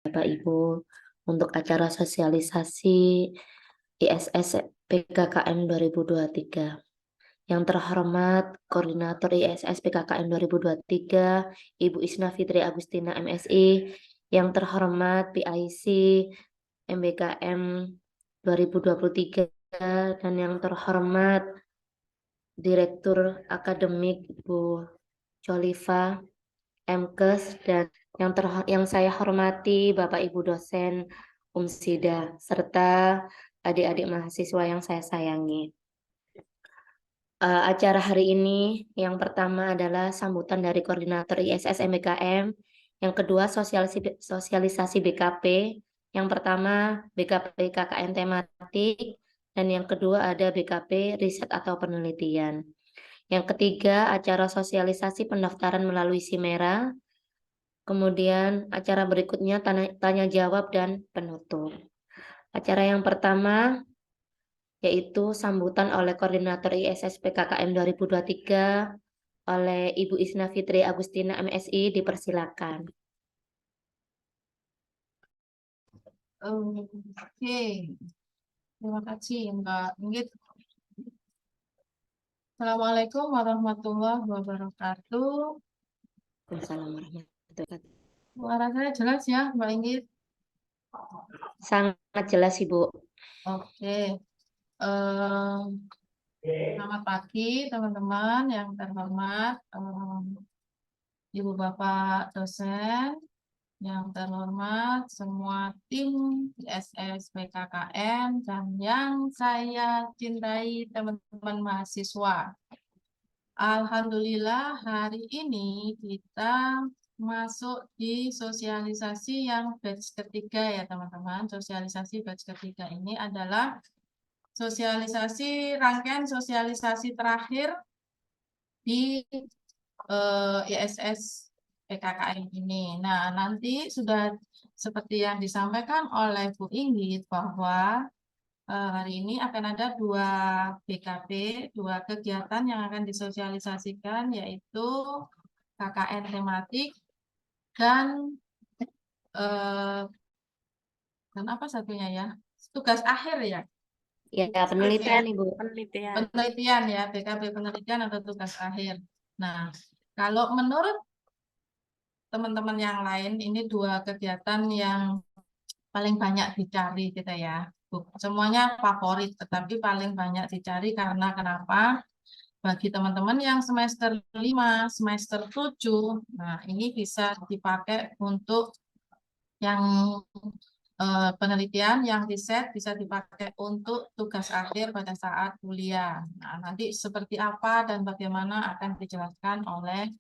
Bapak Ibu untuk acara sosialisasi ISS PKKM 2023. Yang terhormat Koordinator ISS PKKM 2023, Ibu Isna Fitri Agustina MSI, yang terhormat PIC MBKM 2023, dan yang terhormat Direktur Akademik Ibu Joliva MKes, dan yang saya hormati Bapak Ibu dosen Umsida serta adik-adik mahasiswa yang saya sayangi. Acara hari ini yang pertama adalah sambutan dari Koordinator ISS MBKM, yang kedua sosialisasi BKP, yang pertama BKP KKN tematik, dan yang kedua ada BKP riset atau penelitian. Yang ketiga acara sosialisasi pendaftaran melalui Simera. Kemudian acara berikutnya tanya jawab dan penutup. Acara yang pertama yaitu sambutan oleh Koordinator ISS PKKM 2023 oleh Ibu Isna Fitri Agustina MSI, dipersilakan. Oke, terima kasih Mbak Inggit. Assalamualaikum warahmatullahi wabarakatuh. Assalamualaikum warahmatullahi wabarakatuh. Suara saya jelas ya Mbak Inggit? Sangat jelas Ibu. Oke, selamat pagi teman-teman yang terhormat, Ibu Bapak dosen, yang terhormat semua tim ISS PKKM, dan yang saya cintai teman-teman mahasiswa. Alhamdulillah hari ini kita masuk di sosialisasi yang batch ketiga ya teman-teman. Sosialisasi batch ketiga ini adalah rangkaian sosialisasi terakhir di ISS PKKM ini. Nah, nanti sudah seperti yang disampaikan oleh Bu Inggit bahwa hari ini akan ada dua BKP, dua kegiatan yang akan disosialisasikan, yaitu KKN tematik dan apa satunya ya? Tugas akhir ya? Ya, penelitian Ibu. Penelitian ya, BKP penelitian atau tugas akhir. Nah, kalau menurut teman-teman yang lain, ini dua kegiatan yang paling banyak dicari kita ya. Semuanya favorit, tetapi paling banyak dicari karena kenapa? Bagi teman-teman yang semester 5, semester 7, nah ini bisa dipakai untuk yang penelitian, yang riset bisa dipakai untuk tugas akhir pada saat kuliah. Nah, nanti seperti apa dan bagaimana akan dijelaskan oleh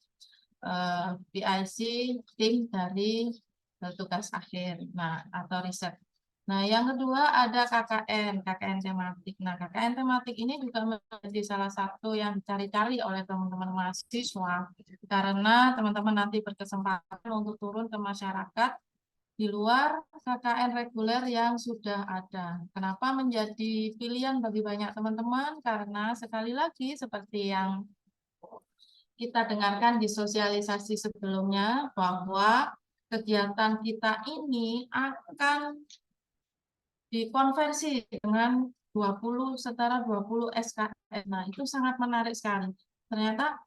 PIC tim dari tugas akhir, nah atau riset. Nah, yang kedua ada KKN tematik. Nah, KKN tematik ini juga menjadi salah satu yang dicari-cari oleh teman-teman mahasiswa karena teman-teman nanti berkesempatan untuk turun ke masyarakat di luar KKN reguler yang sudah ada. Kenapa menjadi pilihan bagi banyak teman-teman? Karena sekali lagi seperti yang kita dengarkan di sosialisasi sebelumnya bahwa kegiatan kita ini akan dikonversi dengan setara 20 SKS. Nah, itu sangat menarik sekali. Ternyata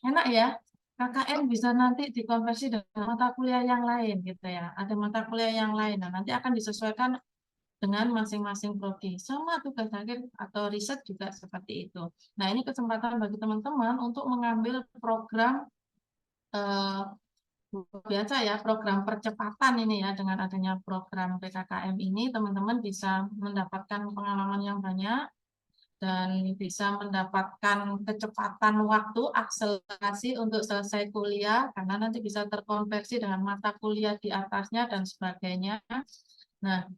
enak ya, KKN bisa nanti dikonversi dengan mata kuliah yang lain gitu ya. Ada mata kuliah yang lain. Nah, nanti akan disesuaikan dengan masing-masing prodi. Sama tugas akhir atau riset juga seperti itu. Nah, ini kesempatan bagi teman-teman untuk mengambil program biasa ya, program percepatan ini ya. Dengan adanya program PKKM ini, teman-teman bisa mendapatkan pengalaman yang banyak dan bisa mendapatkan kecepatan waktu, akselerasi untuk selesai kuliah, karena nanti bisa terkonversi dengan mata kuliah di atasnya dan sebagainya. Nah,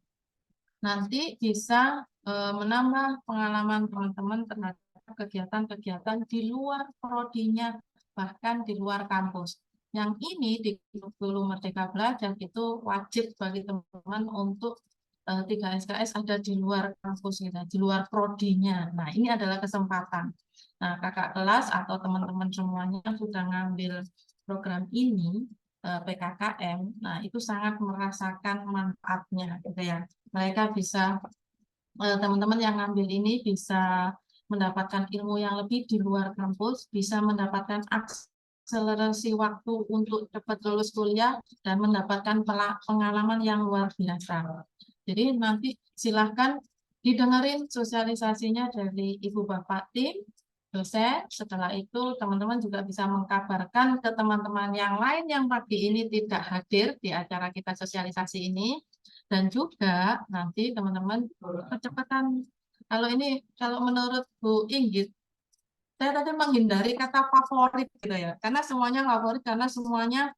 nanti bisa menambah pengalaman teman-teman terhadap kegiatan-kegiatan di luar prodinya, bahkan di luar kampus. Yang ini di kurikulum Merdeka Belajar itu wajib bagi teman-teman untuk 3 SKS ada di luar kampus kita, di luar prodinya. Nah, ini adalah kesempatan. Nah, kakak kelas atau teman-teman semuanya yang sudah ngambil program ini, PKKM, nah itu sangat merasakan manfaatnya gitu ya. Mereka bisa teman-teman yang ngambil ini bisa mendapatkan ilmu yang lebih di luar kampus, bisa mendapatkan akselerasi waktu untuk cepat lulus kuliah dan mendapatkan pengalaman yang luar biasa. Jadi nanti silahkan didengerin sosialisasinya dari Ibu Bapak tim dosen. Setelah itu teman-teman juga bisa mengkabarkan ke teman-teman yang lain yang pagi ini tidak hadir di acara kita sosialisasi ini. Dan juga nanti teman-teman percepatan. Kalau menurut Bu Inggit, saya tadi menghindari kata favorit gitu ya. Karena semuanya favorit, karena semuanya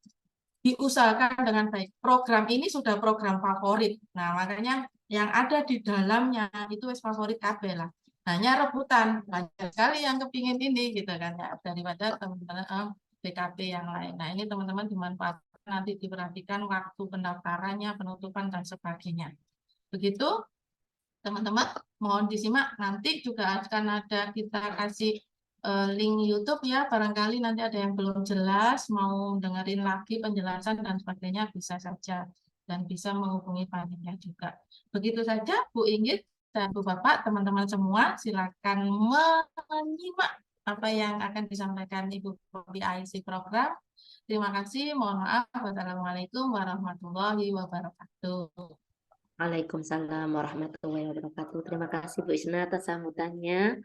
diusahakan dengan baik. Program ini sudah program favorit. Nah, makanya yang ada di dalamnya itu wis favorit kabeh lah. Hanya rebutan. Banyak sekali yang kepingin ini gitu kan ya, daripada teman-teman BKP yang lain. Nah, ini teman-teman dimanfaatkan, nanti diperhatikan waktu pendaftarannya, penutupan dan sebagainya. Begitu teman-teman, mohon disimak. Nanti juga akan ada kita kasih link YouTube ya, barangkali nanti ada yang belum jelas, mau dengerin lagi penjelasan dan sebagainya, bisa saja. Dan bisa menghubungi panitia juga. Begitu saja Bu Inggit dan Bu Bapak, teman-teman semua, silakan menyimak apa yang akan disampaikan Ibu PIC program. Terima kasih, mohon maaf. Wassalamualaikum warahmatullahi wabarakatuh. Waalaikumsalam warahmatullahi wabarakatuh. Terima kasih Bu Isna atas sambutannya.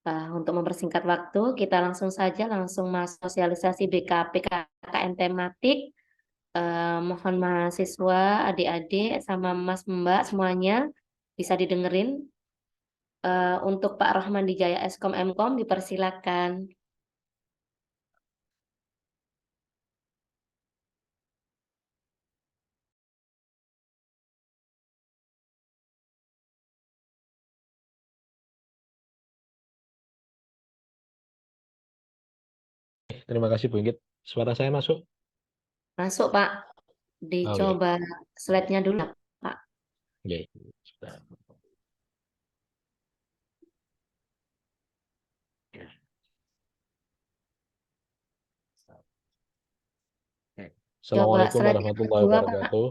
Untuk mempersingkat waktu, kita langsung masuk sosialisasi BKP KKN tematik. Mohon mahasiswa, adik-adik, sama Mas Mbak semuanya bisa didengerin. Untuk Pak Rohman Dijaya Eskom Mkom dipersilakan. Terima kasih Bu Inggit. Suara saya masuk? Masuk Pak, Oke. dicoba slide-nya dulu Pak. Oke. Sudah. Coba Assalamualaikum slide yang warahmatullahi kedua Pak. wabarakatuh.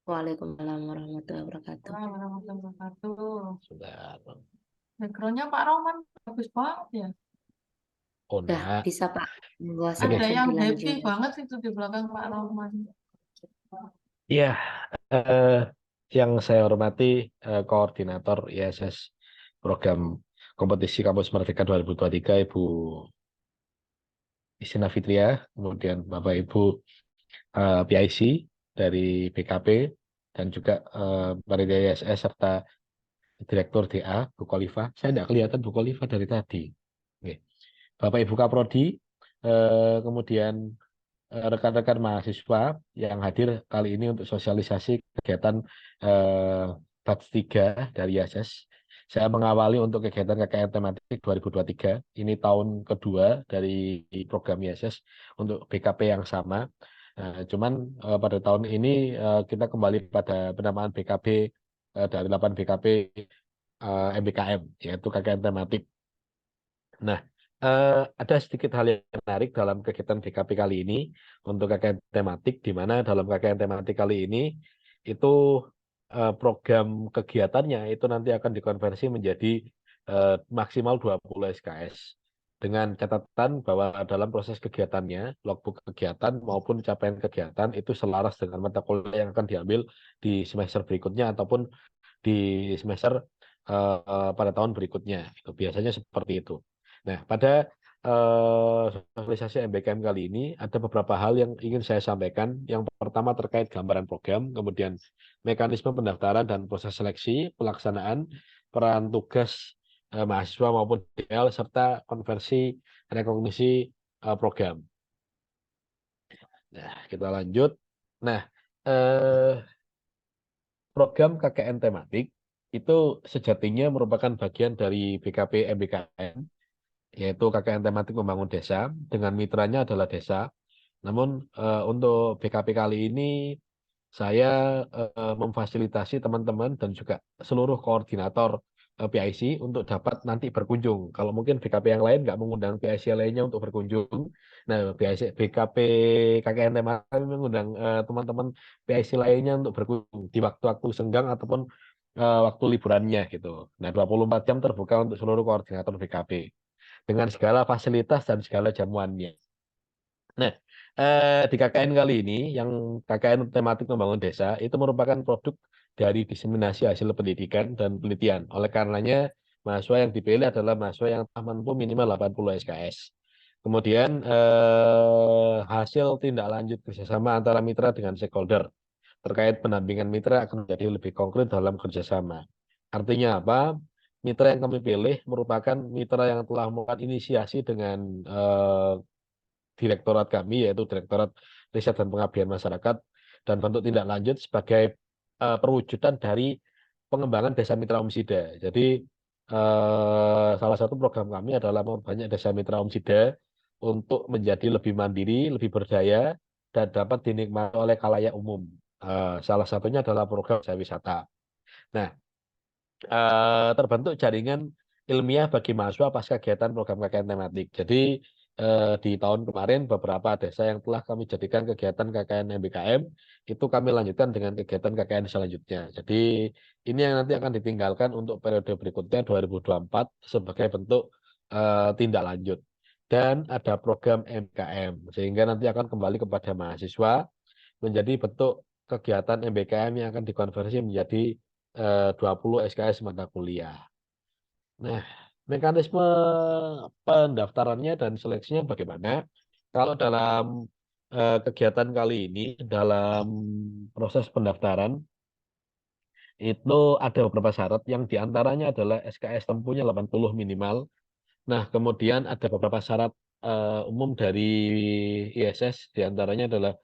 Waalaikumsalam warahmatullahi wabarakatuh. Warahmatullahi wabarakatuh. Sudah. Backgroundnya Pak Roman bagus banget ya. Oh, Udah nah. bisa Pak. Monggo Ada silahkan yang happy dilanjut. banget itu di belakang Pak Roman. Iya, eh, yang saya hormati Koordinator ISS Program Kompetisi Kampus Merdeka 2023 Ibu Isina Fitria, kemudian Bapak Ibu PIC dari BKP, dan juga Panitia ISS serta Direktur DA, Bu Khalifa. Saya tidak kelihatan Bu Khalifa dari tadi. Oke. Bapak Ibu Kaprodi, kemudian rekan-rekan mahasiswa yang hadir kali ini untuk sosialisasi kegiatan batch 3 dari ISS. Saya mengawali untuk kegiatan KKN tematik 2023. Ini tahun kedua dari program ISS untuk BKP yang sama. Cuman pada tahun ini kita kembali pada penamaan BKP dari 8 BKP MBKM, yaitu KKN tematik. Nah, ada sedikit hal yang menarik dalam kegiatan BKP kali ini untuk KKN tematik, di mana dalam KKN tematik kali ini itu program kegiatannya itu nanti akan dikonversi menjadi maksimal 20 SKS. Dengan catatan bahwa dalam proses kegiatannya, logbook kegiatan maupun capaian kegiatan itu selaras dengan mata kuliah yang akan diambil di semester berikutnya ataupun di semester pada tahun berikutnya. Itu biasanya seperti itu. Nah, pada sosialisasi MBKM kali ini ada beberapa hal yang ingin saya sampaikan. Yang pertama terkait gambaran program, kemudian mekanisme pendaftaran dan proses seleksi, pelaksanaan, peran tugas mahasiswa maupun DL, serta konversi rekognisi program. Nah, kita lanjut. Nah, program KKN tematik itu sejatinya merupakan bagian dari BKP MBKM, yaitu KKN tematik membangun desa, dengan mitranya adalah desa. Namun untuk BKP kali ini saya memfasilitasi teman-teman dan juga seluruh koordinator PIC untuk dapat nanti berkunjung. Kalau mungkin BKP yang lain nggak mengundang PIC lainnya untuk berkunjung, nah BKP KKN tema kami mengundang teman-teman PIC lainnya untuk berkunjung di waktu-waktu senggang ataupun waktu liburannya gitu. Nah 24 jam terbuka untuk seluruh koordinator BKP dengan segala fasilitas dan segala jamuannya. Nah, di KKN kali ini, yang KKN tematik membangun desa, itu merupakan produk dari diseminasi hasil pendidikan dan penelitian. Oleh karenanya, mahasiswa yang dipilih adalah mahasiswa yang telah mampu minimal 80 SKS. Kemudian, hasil tindak lanjut kerjasama antara mitra dengan stakeholder terkait pendampingan mitra akan menjadi lebih konkret dalam kerjasama. Artinya apa? Mitra yang kami pilih merupakan mitra yang telah melakukan inisiasi dengan direktorat kami, yaitu Direktorat Riset dan Pengabdian Masyarakat, dan bentuk tindak lanjut sebagai perwujudan dari pengembangan Desa Mitra Umsida. Jadi salah satu program kami adalah memperbanyak Desa Mitra Umsida untuk menjadi lebih mandiri, lebih berdaya, dan dapat dinikmati oleh khalayak umum. Salah satunya adalah program desa wisata. Nah, terbentuk jaringan ilmiah bagi mahasiswa pasca kegiatan program KKN tematik. Jadi di tahun kemarin beberapa desa yang telah kami jadikan kegiatan KKN MBKM itu kami lanjutkan dengan kegiatan KKN selanjutnya. Jadi ini yang nanti akan ditinggalkan untuk periode berikutnya 2024 sebagai bentuk tindak lanjut. Dan ada program MKM sehingga nanti akan kembali kepada mahasiswa menjadi bentuk kegiatan MBKM yang akan dikonversi menjadi 20 SKS mata kuliah. Nah, mekanisme pendaftarannya dan seleksinya bagaimana? Kalau dalam kegiatan kali ini, dalam proses pendaftaran, itu ada beberapa syarat yang diantaranya adalah SKS tempuhnya 80 minimal. Nah, kemudian ada beberapa syarat umum dari ISS, diantaranya adalah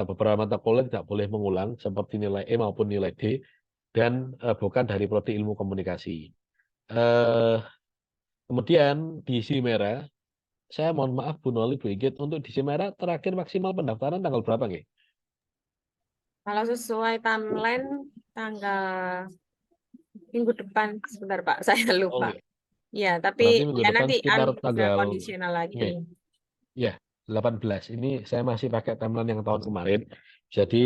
beberapa mata kuliah tidak boleh mengulang, seperti nilai E maupun nilai D, dan bukan dari prodi ilmu komunikasi. Eh, Kemudian di Simera, saya mohon maaf Bu Noli, Bu Igit, untuk di Simera terakhir maksimal pendaftaran tanggal berapa nggih? Kalau sesuai timeline tanggal minggu depan, sebentar Pak, saya Oh, lupa. nggih. Ya, tapi Berarti minggu ya depan nanti sekitar bisa tanggal kondisional lagi. nggih. Ya, 18. Ini saya masih pakai timeline yang tahun kemarin. Jadi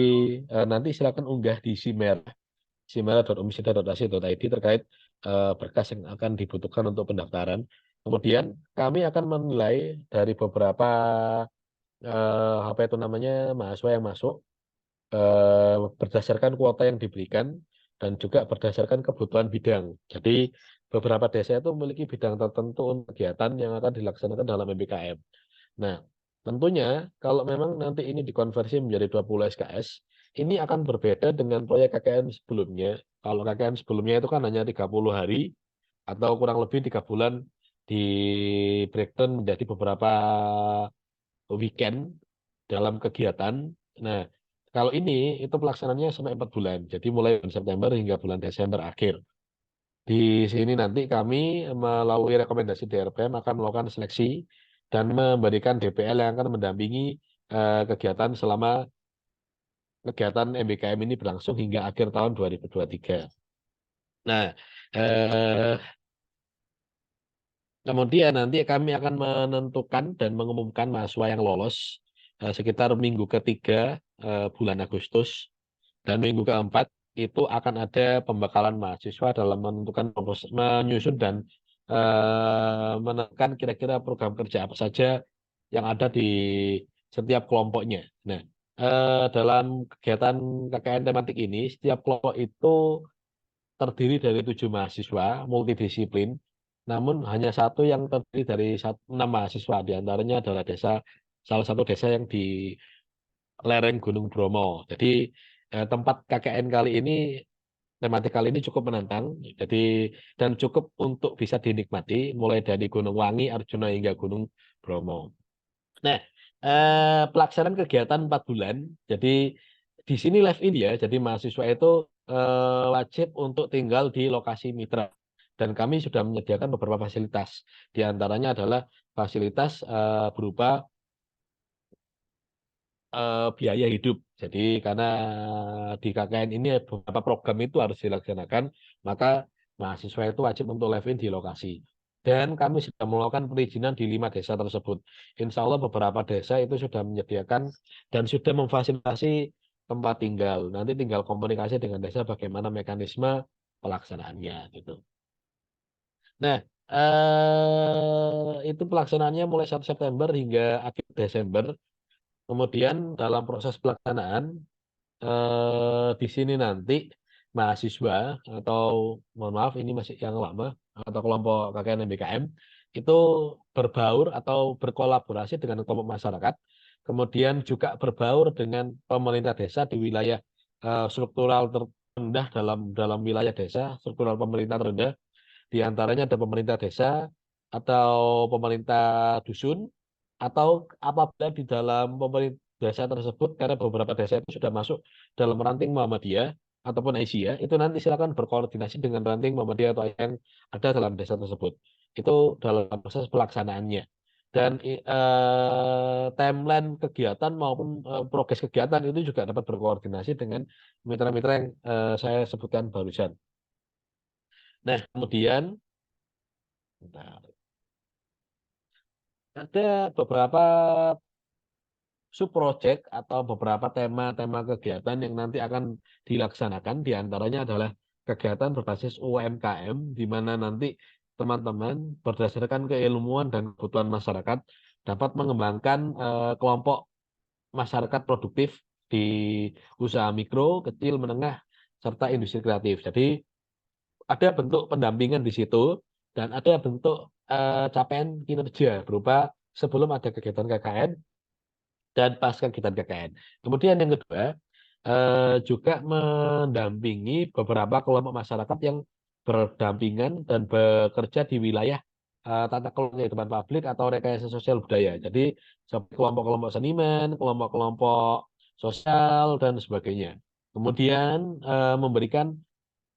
nanti silakan unggah di simera.umisida.ac.id terkait berkas yang akan dibutuhkan untuk pendaftaran. Kemudian kami akan menilai dari beberapa apa itu namanya mahasiswa yang masuk berdasarkan kuota yang diberikan dan juga berdasarkan kebutuhan bidang. Jadi beberapa desa itu memiliki bidang tertentu untuk kegiatan yang akan dilaksanakan dalam MBKM. Nah, tentunya kalau memang nanti ini dikonversi menjadi 20 SKS, ini akan berbeda dengan proyek KKN sebelumnya. Kalau KKN sebelumnya itu kan hanya 30 hari atau kurang lebih 3 bulan di breakdown menjadi beberapa weekend dalam kegiatan. Nah, kalau ini itu pelaksanaannya sampai 4 bulan. Jadi mulai bulan September hingga bulan Desember akhir. Di sini nanti kami melalui rekomendasi DRPM akan melakukan seleksi dan memberikan DPL yang akan mendampingi kegiatan selama kegiatan MBKM ini berlangsung hingga akhir tahun 2023. Nah, eh, kemudian nanti kami akan menentukan dan mengumumkan mahasiswa yang lolos sekitar minggu ketiga bulan Agustus, dan minggu keempat itu akan ada pembekalan mahasiswa dalam menentukan menyusun dan menentukan kira-kira program kerja apa saja yang ada di setiap kelompoknya. Nah, dalam kegiatan KKN tematik ini, setiap kelompok itu terdiri dari 7 mahasiswa multidisiplin, namun hanya satu yang terdiri dari 6 mahasiswa, diantaranya adalah salah satu desa yang di lereng Gunung Bromo. Jadi tempat KKN kali ini, tematik kali ini cukup menantang, jadi dan cukup untuk bisa dinikmati mulai dari Gunung Wangi, Arjuna hingga Gunung Bromo. Nah, pelaksanaan kegiatan 4 bulan. Jadi di sini live in ya. Jadi mahasiswa itu wajib untuk tinggal di lokasi mitra. Dan kami sudah menyediakan beberapa fasilitas. Di antaranya adalah fasilitas berupa biaya hidup. Jadi karena di KKN ini beberapa program itu harus dilaksanakan, maka mahasiswa itu wajib untuk live in di lokasi. Dan kami sudah melakukan perizinan di 5 desa tersebut. Insya Allah beberapa desa itu sudah menyediakan dan sudah memfasilitasi tempat tinggal. Nanti tinggal komunikasi dengan desa bagaimana mekanisme pelaksanaannya gitu. Nah, itu pelaksanaannya mulai 1 September hingga akhir Desember. Kemudian dalam proses pelaksanaan di sini nanti mahasiswa atau mohon maaf ini masih yang lama atau kelompok KKN MBKM itu berbaur atau berkolaborasi dengan kelompok masyarakat, kemudian juga berbaur dengan pemerintah desa di wilayah struktural terendah dalam wilayah desa, struktural pemerintah terendah, di antaranya ada pemerintah desa atau pemerintah dusun, atau apabila di dalam pemerintah desa tersebut, karena beberapa desa itu sudah masuk dalam ranting Muhammadiyah ataupun Aisyah, itu nanti silakan berkoordinasi dengan ranting Muhammadiyah atau yang ada dalam desa tersebut. Itu dalam proses pelaksanaannya. Dan timeline kegiatan maupun progres kegiatan itu juga dapat berkoordinasi dengan mitra-mitra yang saya sebutkan barusan. Nah, kemudian ada beberapa subproject atau beberapa tema-tema kegiatan yang nanti akan dilaksanakan. Di antaranya adalah kegiatan berbasis UMKM, di mana nanti teman-teman berdasarkan keilmuan dan kebutuhan masyarakat dapat mengembangkan kelompok masyarakat produktif di usaha mikro, kecil, menengah, serta industri kreatif. Jadi ada bentuk pendampingan di situ dan ada bentuk capaian kinerja berupa sebelum ada kegiatan KKN dan pasca kegiatan KKN. Kemudian yang kedua, juga mendampingi beberapa kelompok masyarakat yang berdampingan dan bekerja di wilayah tata kelola kehidupan publik atau rekayasa sosial budaya. Jadi seperti kelompok-kelompok seniman, kelompok-kelompok sosial, dan sebagainya. Kemudian memberikan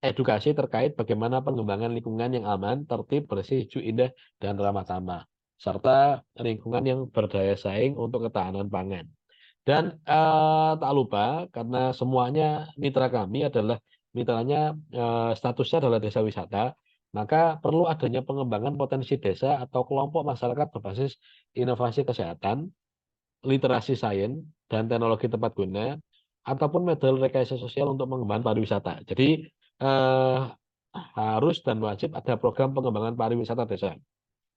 edukasi terkait bagaimana pengembangan lingkungan yang aman, tertib, bersih, hijau, indah, dan ramah tamah, serta lingkungan yang berdaya saing untuk ketahanan pangan. Dan tak lupa, karena semuanya mitra kami adalah mitranya statusnya adalah desa wisata, maka perlu adanya pengembangan potensi desa atau kelompok masyarakat berbasis inovasi kesehatan, literasi sains, dan teknologi tepat guna, ataupun model rekayasa sosial untuk mengembangkan pariwisata. Jadi harus dan wajib ada program pengembangan pariwisata desa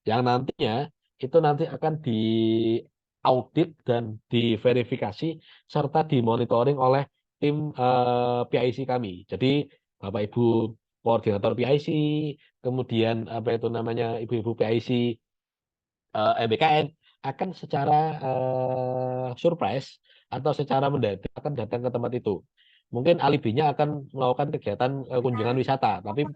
yang nantinya itu nanti akan diaudit dan diverifikasi serta dimonitoring oleh tim PIC kami. Jadi Bapak Ibu koordinator PIC, kemudian apa itu namanya ibu-ibu PIC MBKN akan secara surprise atau secara mendadak akan datang ke tempat itu. Mungkin alibinya akan melakukan kegiatan kunjungan wisata, tapi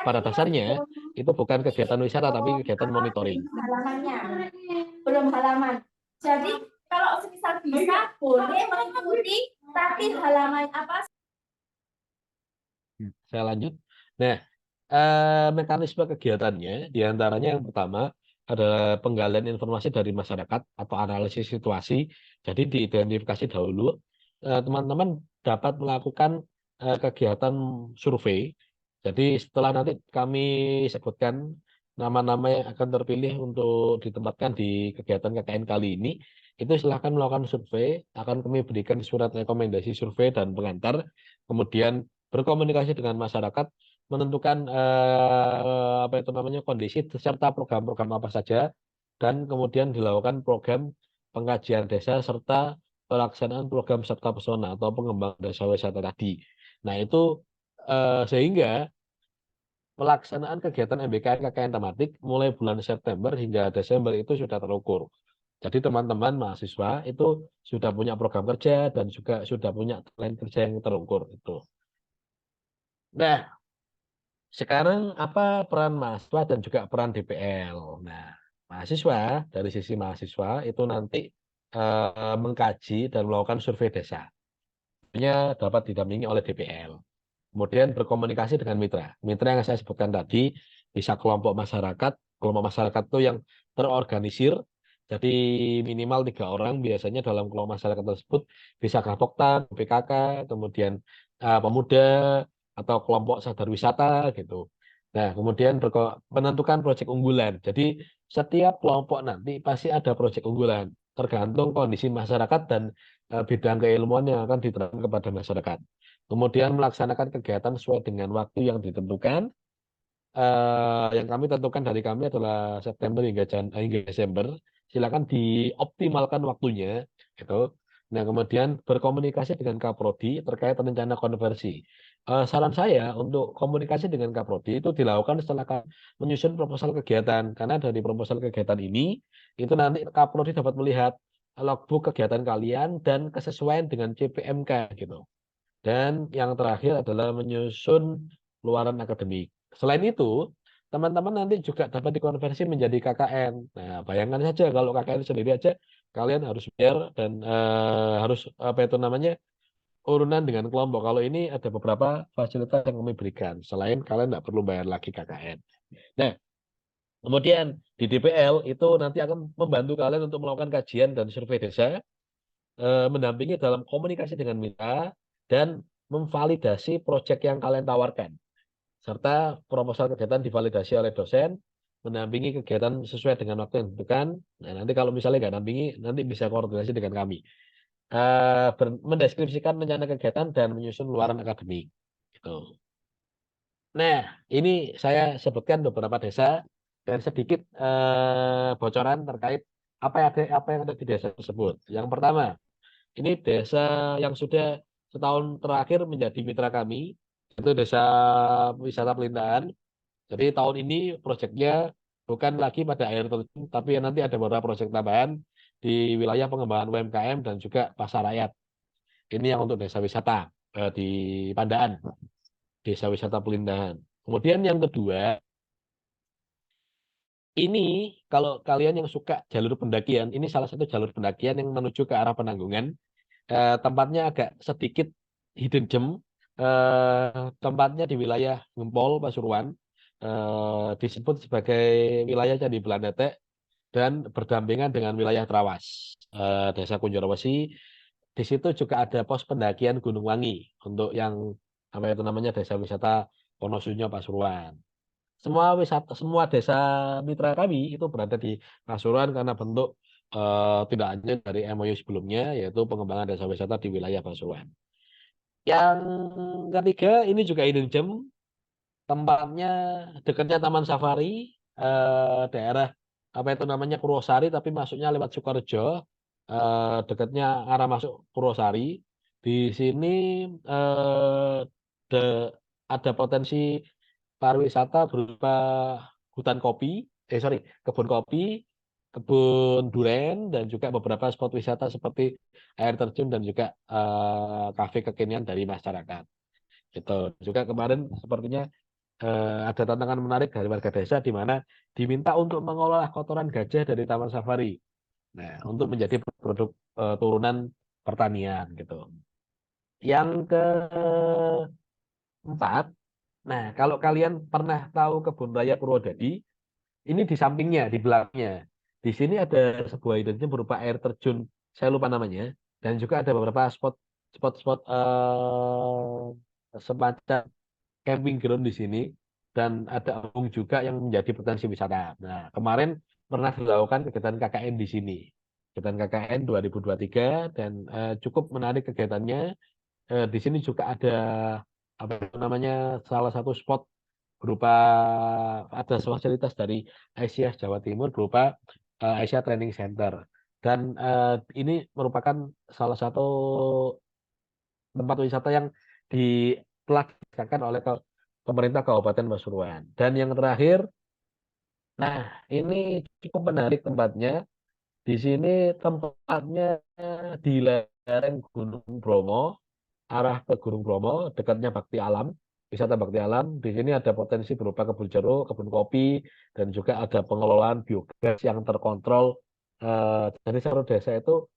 pada dasarnya itu bukan kegiatan wisata, tapi kegiatan monitoring. Halamannya belum halaman. Jadi kalau semisal bisa boleh mengikuti, tapi halaman apa? Saya lanjut. Nah, mekanisme kegiatannya diantaranya yang pertama adalah penggalian informasi dari masyarakat atau analisis situasi. Jadi diidentifikasi dahulu, teman-teman dapat melakukan kegiatan survei. Jadi setelah nanti kami sebutkan nama-nama yang akan terpilih untuk ditempatkan di kegiatan KKN kali ini, itu silahkan melakukan survei, akan kami berikan surat rekomendasi survei dan pengantar, kemudian berkomunikasi dengan masyarakat, menentukan apa itu namanya kondisi serta program-program apa saja, dan kemudian dilakukan program pengkajian desa serta pelaksanaan program Sabta Pesona atau pengembangan desa wisata tadi. Nah itu sehingga pelaksanaan kegiatan MBKN KKN tematik mulai bulan September hingga Desember itu sudah terukur. Jadi teman-teman mahasiswa itu sudah punya program kerja dan juga sudah punya plan kerja yang terukur itu. Nah, sekarang apa peran mahasiswa dan juga peran DPL? Nah, mahasiswa dari sisi mahasiswa itu nanti mengkaji dan melakukan survei desa. Tentunya dapat didampingi oleh DPL. Kemudian berkomunikasi dengan mitra. Mitra yang saya sebutkan tadi bisa kelompok masyarakat itu yang terorganisir. Jadi minimal 3 orang biasanya dalam kelompok masyarakat tersebut bisa Gapoktan, PKK, kemudian pemuda atau kelompok sadar wisata gitu. Nah, kemudian menentukan proyek unggulan. Jadi setiap kelompok nanti pasti ada proyek unggulan, tergantung kondisi masyarakat dan bidang keilmuan yang akan diterapkan kepada masyarakat. Kemudian melaksanakan kegiatan sesuai dengan waktu yang ditentukan. Yang kami tentukan dari kami adalah September hingga Desember. Silakan dioptimalkan waktunya, gitu. Nah, kemudian berkomunikasi dengan Kaprodi terkait rencana konversi. Saran saya untuk komunikasi dengan Kaprodi itu dilakukan setelah menyusun proposal kegiatan, karena dari proposal kegiatan ini itu nanti Kaprodi dapat melihat logbook kegiatan kalian dan kesesuaian dengan CPMK, gitu. Dan yang terakhir adalah menyusun luaran akademik. Selain itu, teman-teman nanti juga dapat dikonversi menjadi KKN. Nah, bayangkan saja kalau KKN sendiri aja kalian harus bayar dan harus apa itu namanya urunan dengan kelompok. Kalau ini ada beberapa fasilitas yang kami berikan. Selain kalian tidak perlu bayar lagi KKN. Nah, kemudian di DPL itu nanti akan membantu kalian untuk melakukan kajian dan survei desa, mendampingi dalam komunikasi dengan mitra, dan memvalidasi proyek yang kalian tawarkan. Serta proposal kegiatan divalidasi oleh dosen, mendampingi kegiatan sesuai dengan waktu yang ditentukan. Nah, nanti kalau misalnya nggak dampingi, nanti bisa koordinasi dengan kami. Mendeskripsikan rencana kegiatan dan menyusun luaran akademik. Gitu. Nah, ini saya sebutkan beberapa desa dan sedikit bocoran terkait apa yang ada di desa tersebut. Yang pertama, ini desa yang sudah setahun terakhir menjadi mitra kami, itu desa wisata Pelintahan. Jadi tahun ini proyeknya bukan lagi pada air terjun, tapi nanti ada beberapa proyek tambahan di wilayah pengembangan UMKM dan juga pasar rakyat. Ini yang untuk desa wisata di Pandaan, desa wisata Pelintahan. Kemudian yang kedua, ini kalau kalian yang suka jalur pendakian, ini salah satu jalur pendakian yang menuju ke arah Penanggungan. Tempatnya agak sedikit hidden gem. Tempatnya di wilayah Gempol, Pasuruan. Disebut sebagai wilayah Candi Belandetek dan berdampingan dengan wilayah Trawas, Desa Kunjorowesi. Di situ juga ada pos pendakian Gunung Wangi untuk yang apa itu namanya desa wisata Wonosunyo Pasuruan. Semua desa mitra kami itu berada di Pasuruan karena bentuk tidak hanya dari MOU sebelumnya, yaitu pengembangan desa wisata di wilayah Pasuruan. Yang ketiga, ini juga hidden gem, tempatnya dekatnya Taman Safari, daerah apa itu namanya Purwosari, tapi masuknya lewat Sukorejo, dekatnya arah masuk Purwosari. Di sini eh, ada potensi pariwisata berupa hutan kopi, kebun kopi, kebun duren, dan juga beberapa spot wisata seperti air terjun dan juga kafe kekinian dari masyarakat. Gitu. Juga kemarin sepertinya ada tantangan menarik dari warga desa di mana diminta untuk mengolah kotoran gajah dari Taman Safari. Nah, untuk menjadi produk turunan pertanian gitu. Yang keempat, nah kalau kalian pernah tahu Kebun Raya Purwodadi, ini di sampingnya, di belakangnya. Di sini ada sebuah identitas berupa air terjun, saya lupa namanya, dan juga ada beberapa spot-spot semacam camping ground di sini, dan ada embung juga yang menjadi potensi wisata. Nah, kemarin pernah dilakukan kegiatan KKN di sini. Kegiatan KKN 2023 dan cukup menarik kegiatannya. Di sini juga ada apa itu namanya salah satu spot berupa ada fasilitas dari Asia Jawa Timur berupa Asia Training Center, dan ini merupakan salah satu tempat wisata yang telah disediakan oleh pemerintah Kabupaten Pasuruan. Dan yang terakhir, nah ini cukup menarik tempatnya. Di sini tempatnya di lereng Gunung Bromo, arah ke Gunung Bromo, dekatnya Bakti Alam, wisata Bakti Alam. Di sini ada potensi berupa kebun jeruk, kebun kopi, dan juga ada pengelolaan biogas yang terkontrol. Jadi seluruh desa itu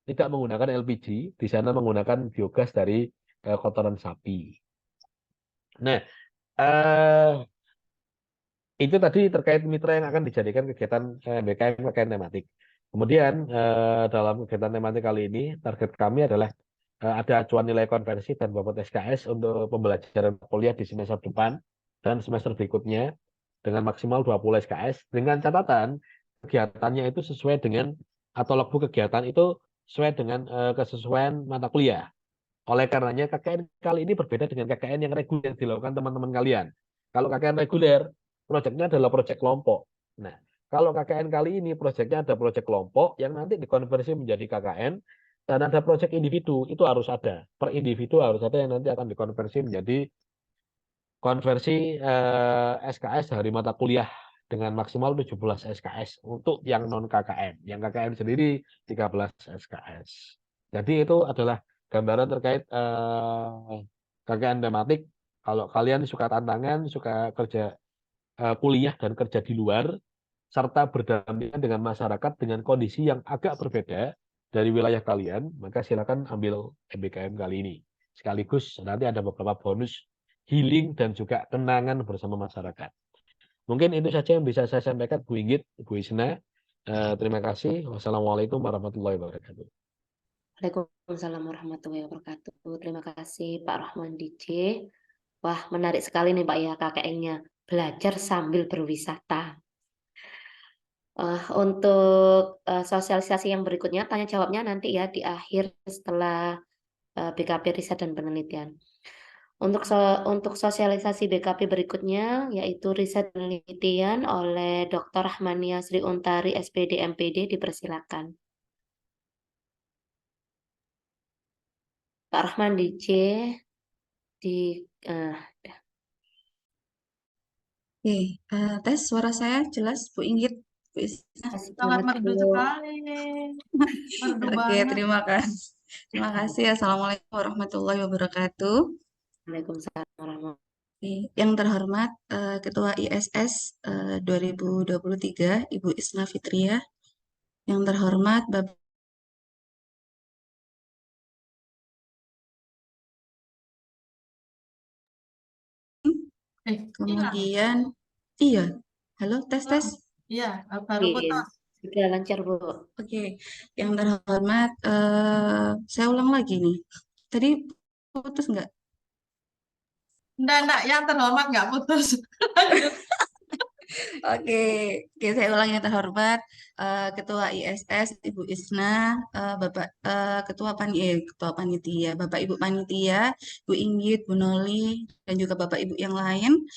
tidak menggunakan LPG, di sana menggunakan biogas dari kotoran sapi. Nah, eh, itu tadi terkait mitra yang akan dijadikan kegiatan BKM KKN tematik. Kemudian dalam kegiatan tematik kali ini target kami adalah ada acuan nilai konversi dan bobot SKS untuk pembelajaran kuliah di semester depan dan semester berikutnya dengan maksimal 20 SKS dengan catatan kegiatannya itu sesuai dengan atau logbook kegiatan itu sesuai dengan kesesuaian mata kuliah. Oleh karenanya KKN kali ini berbeda dengan KKN yang reguler dilakukan teman-teman kalian. Kalau KKN reguler, proyeknya adalah proyek kelompok. Nah, kalau KKN kali ini proyeknya ada proyek kelompok yang nanti dikonversi menjadi KKN dan ada proyek individu, itu harus ada. Per individu harus ada yang nanti akan dikonversi menjadi konversi SKS dari mata kuliah dengan maksimal 17 SKS untuk yang non KKN. Yang KKN sendiri 13 SKS. Jadi itu adalah gambaran terkait KKN tematik. Kalau kalian suka tantangan, suka kerja kuliah dan kerja di luar, serta berdampingan dengan masyarakat dengan kondisi yang agak berbeda dari wilayah kalian, maka silakan ambil MBKM kali ini. Sekaligus nanti ada beberapa bonus healing dan juga kenangan bersama masyarakat. Mungkin itu saja yang bisa saya sampaikan, Bu Inggit, Bu Isna. Terima kasih. Wassalamualaikum warahmatullahi wabarakatuh. Waalaikumsalam warahmatullahi wabarakatuh. Terima kasih Pak Rahman DJ. Wah, menarik sekali nih Pak ya KKN-nya. Belajar sambil berwisata. Untuk sosialisasi yang berikutnya, tanya jawabnya nanti ya di akhir setelah BKP Riset dan Penelitian. Untuk sosialisasi BKP berikutnya, yaitu riset penelitian oleh Dr. Rahmania Sri Untari, SPD, MPD, dipersilakan. Pak Rahman DJ, Oke, tes suara saya jelas, Bu Inggit, Bu Isna. Sangat merdu sekali. Merdu Oke, banget. terima kasih. Terima kasih. Assalamualaikum warahmatullahi wabarakatuh. Waalaikumsalam warahmatullahi wabarakatuh. Oke, yang terhormat Ketua ISS 2023, Ibu Isna Fitria. Yang terhormat Bapak kemudian iya. Halo, tes. Iya, baru putus. Sudah lancar, Bu. Oke, yang terhormat saya ulang lagi nih. Tadi putus nggak? Enggak, yang terhormat nggak putus. Oke, saya ulang yang terhormat Ketua ISS Ibu Isna, Bapak Ketua Panitia, Bapak Ibu Panitia, Bu Inggit, Bu Noli, dan juga Bapak Ibu yang lain,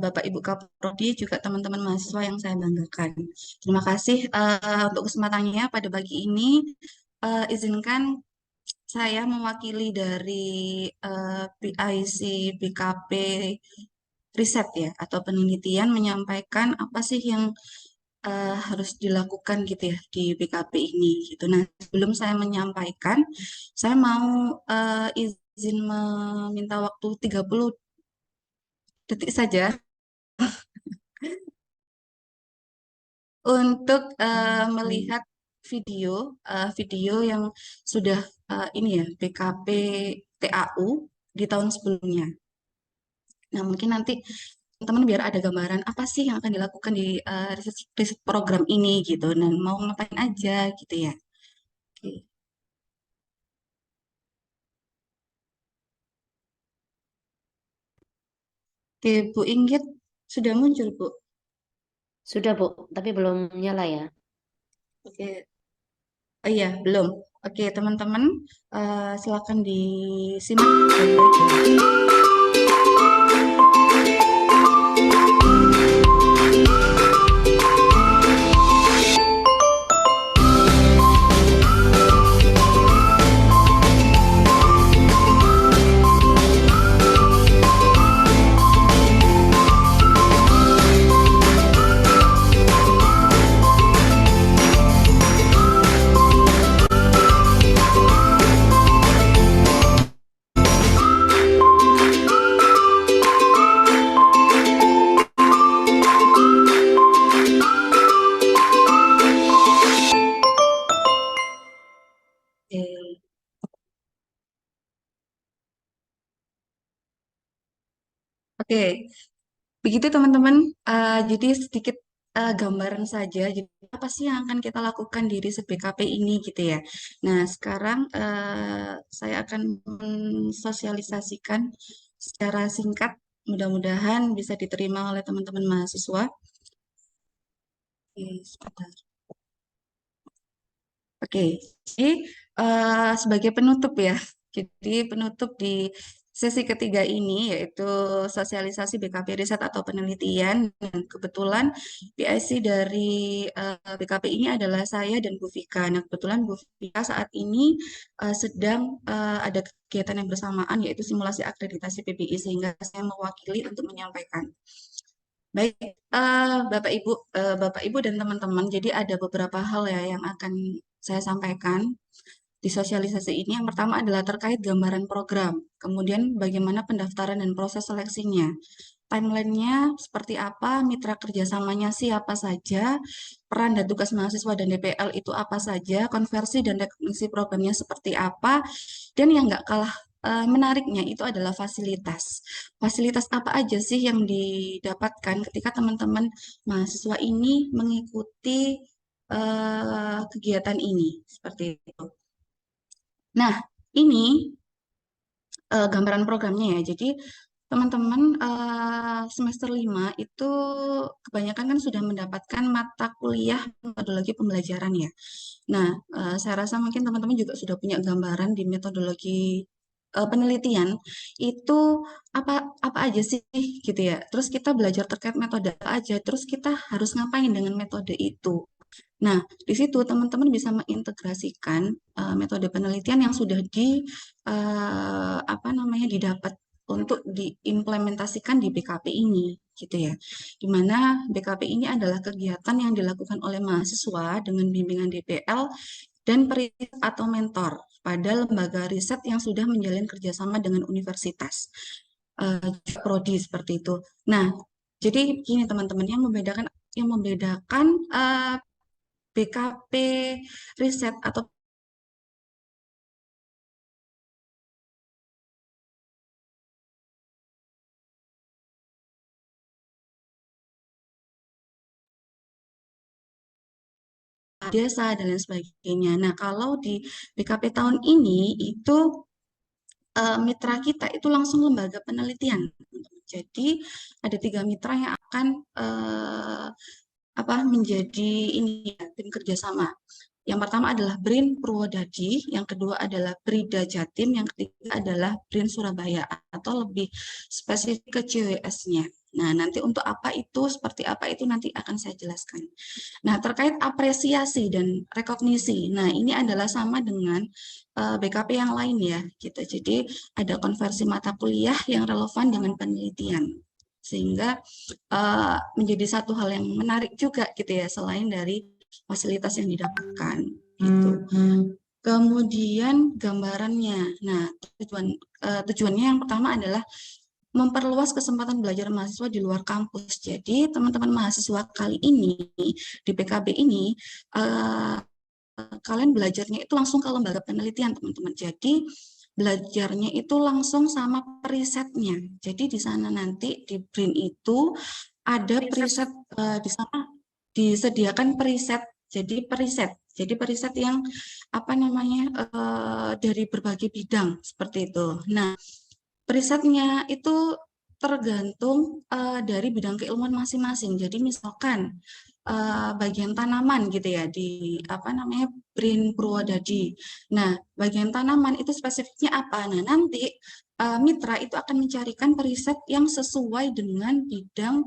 Bapak Ibu Kaprodi, juga teman-teman mahasiswa yang saya banggakan. Terima kasih untuk kesempatannya pada pagi ini. Izinkan saya mewakili dari PIC BKP riset ya atau penelitian menyampaikan apa sih yang harus dilakukan gitu ya di BKP ini gitu. Nah, sebelum saya menyampaikan, saya mau izin meminta waktu 30 detik saja untuk melihat video yang sudah ini ya BKP TAU di tahun sebelumnya. Nah, mungkin nanti teman-teman biar ada gambaran apa sih yang akan dilakukan di riset program ini gitu, dan mau ngapain aja gitu ya. Oke. Oke, Bu Inggit sudah muncul, Bu. Sudah, Bu, tapi belum nyala ya. Oke. Oh iya, belum. Oke, teman-teman, silakan disimak. Oke, begitu teman-teman. Jadi sedikit gambaran saja. Jadi apa sih yang akan kita lakukan di riset BKP ini gitu ya. Nah, sekarang saya akan mensosialisasikan secara singkat mudah-mudahan bisa diterima oleh teman-teman mahasiswa. Oke, sebentar. Oke, jadi sebagai penutup ya, jadi penutup di sesi ketiga ini yaitu sosialisasi BKP riset atau penelitian. Dan kebetulan PIC dari BKP ini adalah saya dan Bu Vika. Nah, kebetulan Bu Vika saat ini sedang ada kegiatan yang bersamaan yaitu simulasi akreditasi PBI, sehingga saya mewakili untuk menyampaikan. Baik, Bapak Ibu dan teman-teman, jadi ada beberapa hal ya yang akan saya sampaikan di sosialisasi ini. Yang pertama adalah terkait gambaran program, kemudian bagaimana pendaftaran dan proses seleksinya, timelinenya seperti apa, mitra kerjasamanya siapa saja, peran dan tugas mahasiswa dan DPL itu apa saja, konversi dan rekognisi programnya seperti apa, dan yang nggak kalah menariknya itu adalah fasilitas. Fasilitas apa aja sih yang didapatkan ketika teman-teman mahasiswa ini mengikuti kegiatan ini, seperti itu. Nah, ini gambaran programnya ya. Jadi teman-teman semester 5 itu kebanyakan kan sudah mendapatkan mata kuliah metodologi pembelajaran ya. Nah, saya rasa mungkin teman-teman juga sudah punya gambaran di metodologi penelitian itu apa apa aja sih gitu ya. Terus kita belajar terkait metode apa aja, terus kita harus ngapain dengan metode itu. Nah, di situ teman-teman bisa mengintegrasikan metode penelitian yang sudah didapat untuk diimplementasikan di BKP ini, gitu ya. Di mana BKP ini adalah kegiatan yang dilakukan oleh mahasiswa dengan bimbingan DPL dan periset atau mentor pada lembaga riset yang sudah menjalin kerjasama dengan universitas, prodi seperti itu. Nah, jadi gini teman-teman, yang membedakan BKP riset atau desa dan lain sebagainya. Nah, kalau di BKP tahun ini itu mitra kita itu langsung lembaga penelitian. Jadi ada 3 mitra yang akan menjadi ini ya, tim kerjasama. Yang pertama adalah BRIN Purwodadi, yang kedua adalah BRIDA Jatim, yang ketiga adalah BRIN Surabaya, atau lebih spesifik ke CWS-nya. Nah, nanti untuk apa itu, seperti apa itu nanti akan saya jelaskan. Nah, terkait apresiasi dan rekognisi, nah ini adalah sama dengan BKP yang lain ya, gitu. Jadi ada konversi mata kuliah yang relevan dengan penelitian, sehingga menjadi satu hal yang menarik juga gitu ya, selain dari fasilitas yang didapatkan gitu. Kemudian gambarannya, nah tujuannya yang pertama adalah memperluas kesempatan belajar mahasiswa di luar kampus. Jadi teman-teman mahasiswa kali ini di PKB ini kalian belajarnya itu langsung ke lembaga penelitian teman-teman. Jadi belajarnya itu langsung sama perisetnya. Jadi di sana nanti di BRIN itu ada periset, di sana disediakan periset. Jadi periset yang dari berbagai bidang seperti itu. Nah, perisetnya itu tergantung dari bidang keilmuan masing-masing. Jadi misalkan bagian tanaman gitu ya di BRIN Purwodadi. Nah, bagian tanaman itu spesifiknya apa? Nah, nanti mitra itu akan mencarikan periset yang sesuai dengan bidang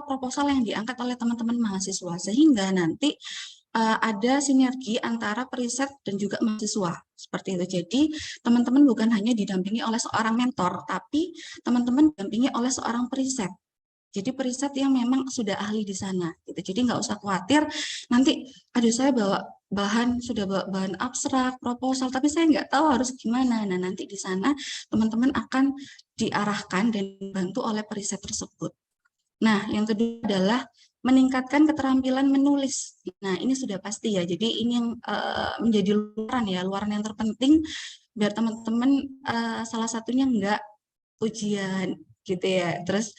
proposal yang diangkat oleh teman-teman mahasiswa, sehingga nanti ada sinergi antara periset dan juga mahasiswa seperti itu. Jadi teman-teman bukan hanya didampingi oleh seorang mentor, tapi teman-teman didampingi oleh seorang periset. Jadi periset yang memang sudah ahli di sana, gitu. Jadi nggak usah khawatir nanti, aduh saya bawa bahan abstrak, proposal, tapi saya nggak tahu harus gimana. Nah, nanti di sana teman-teman akan diarahkan dan dibantu oleh periset tersebut. Nah, yang kedua adalah meningkatkan keterampilan menulis. Nah, ini sudah pasti ya. Jadi ini yang menjadi luaran yang terpenting biar teman-teman salah satunya enggak ujian gitu ya. Terus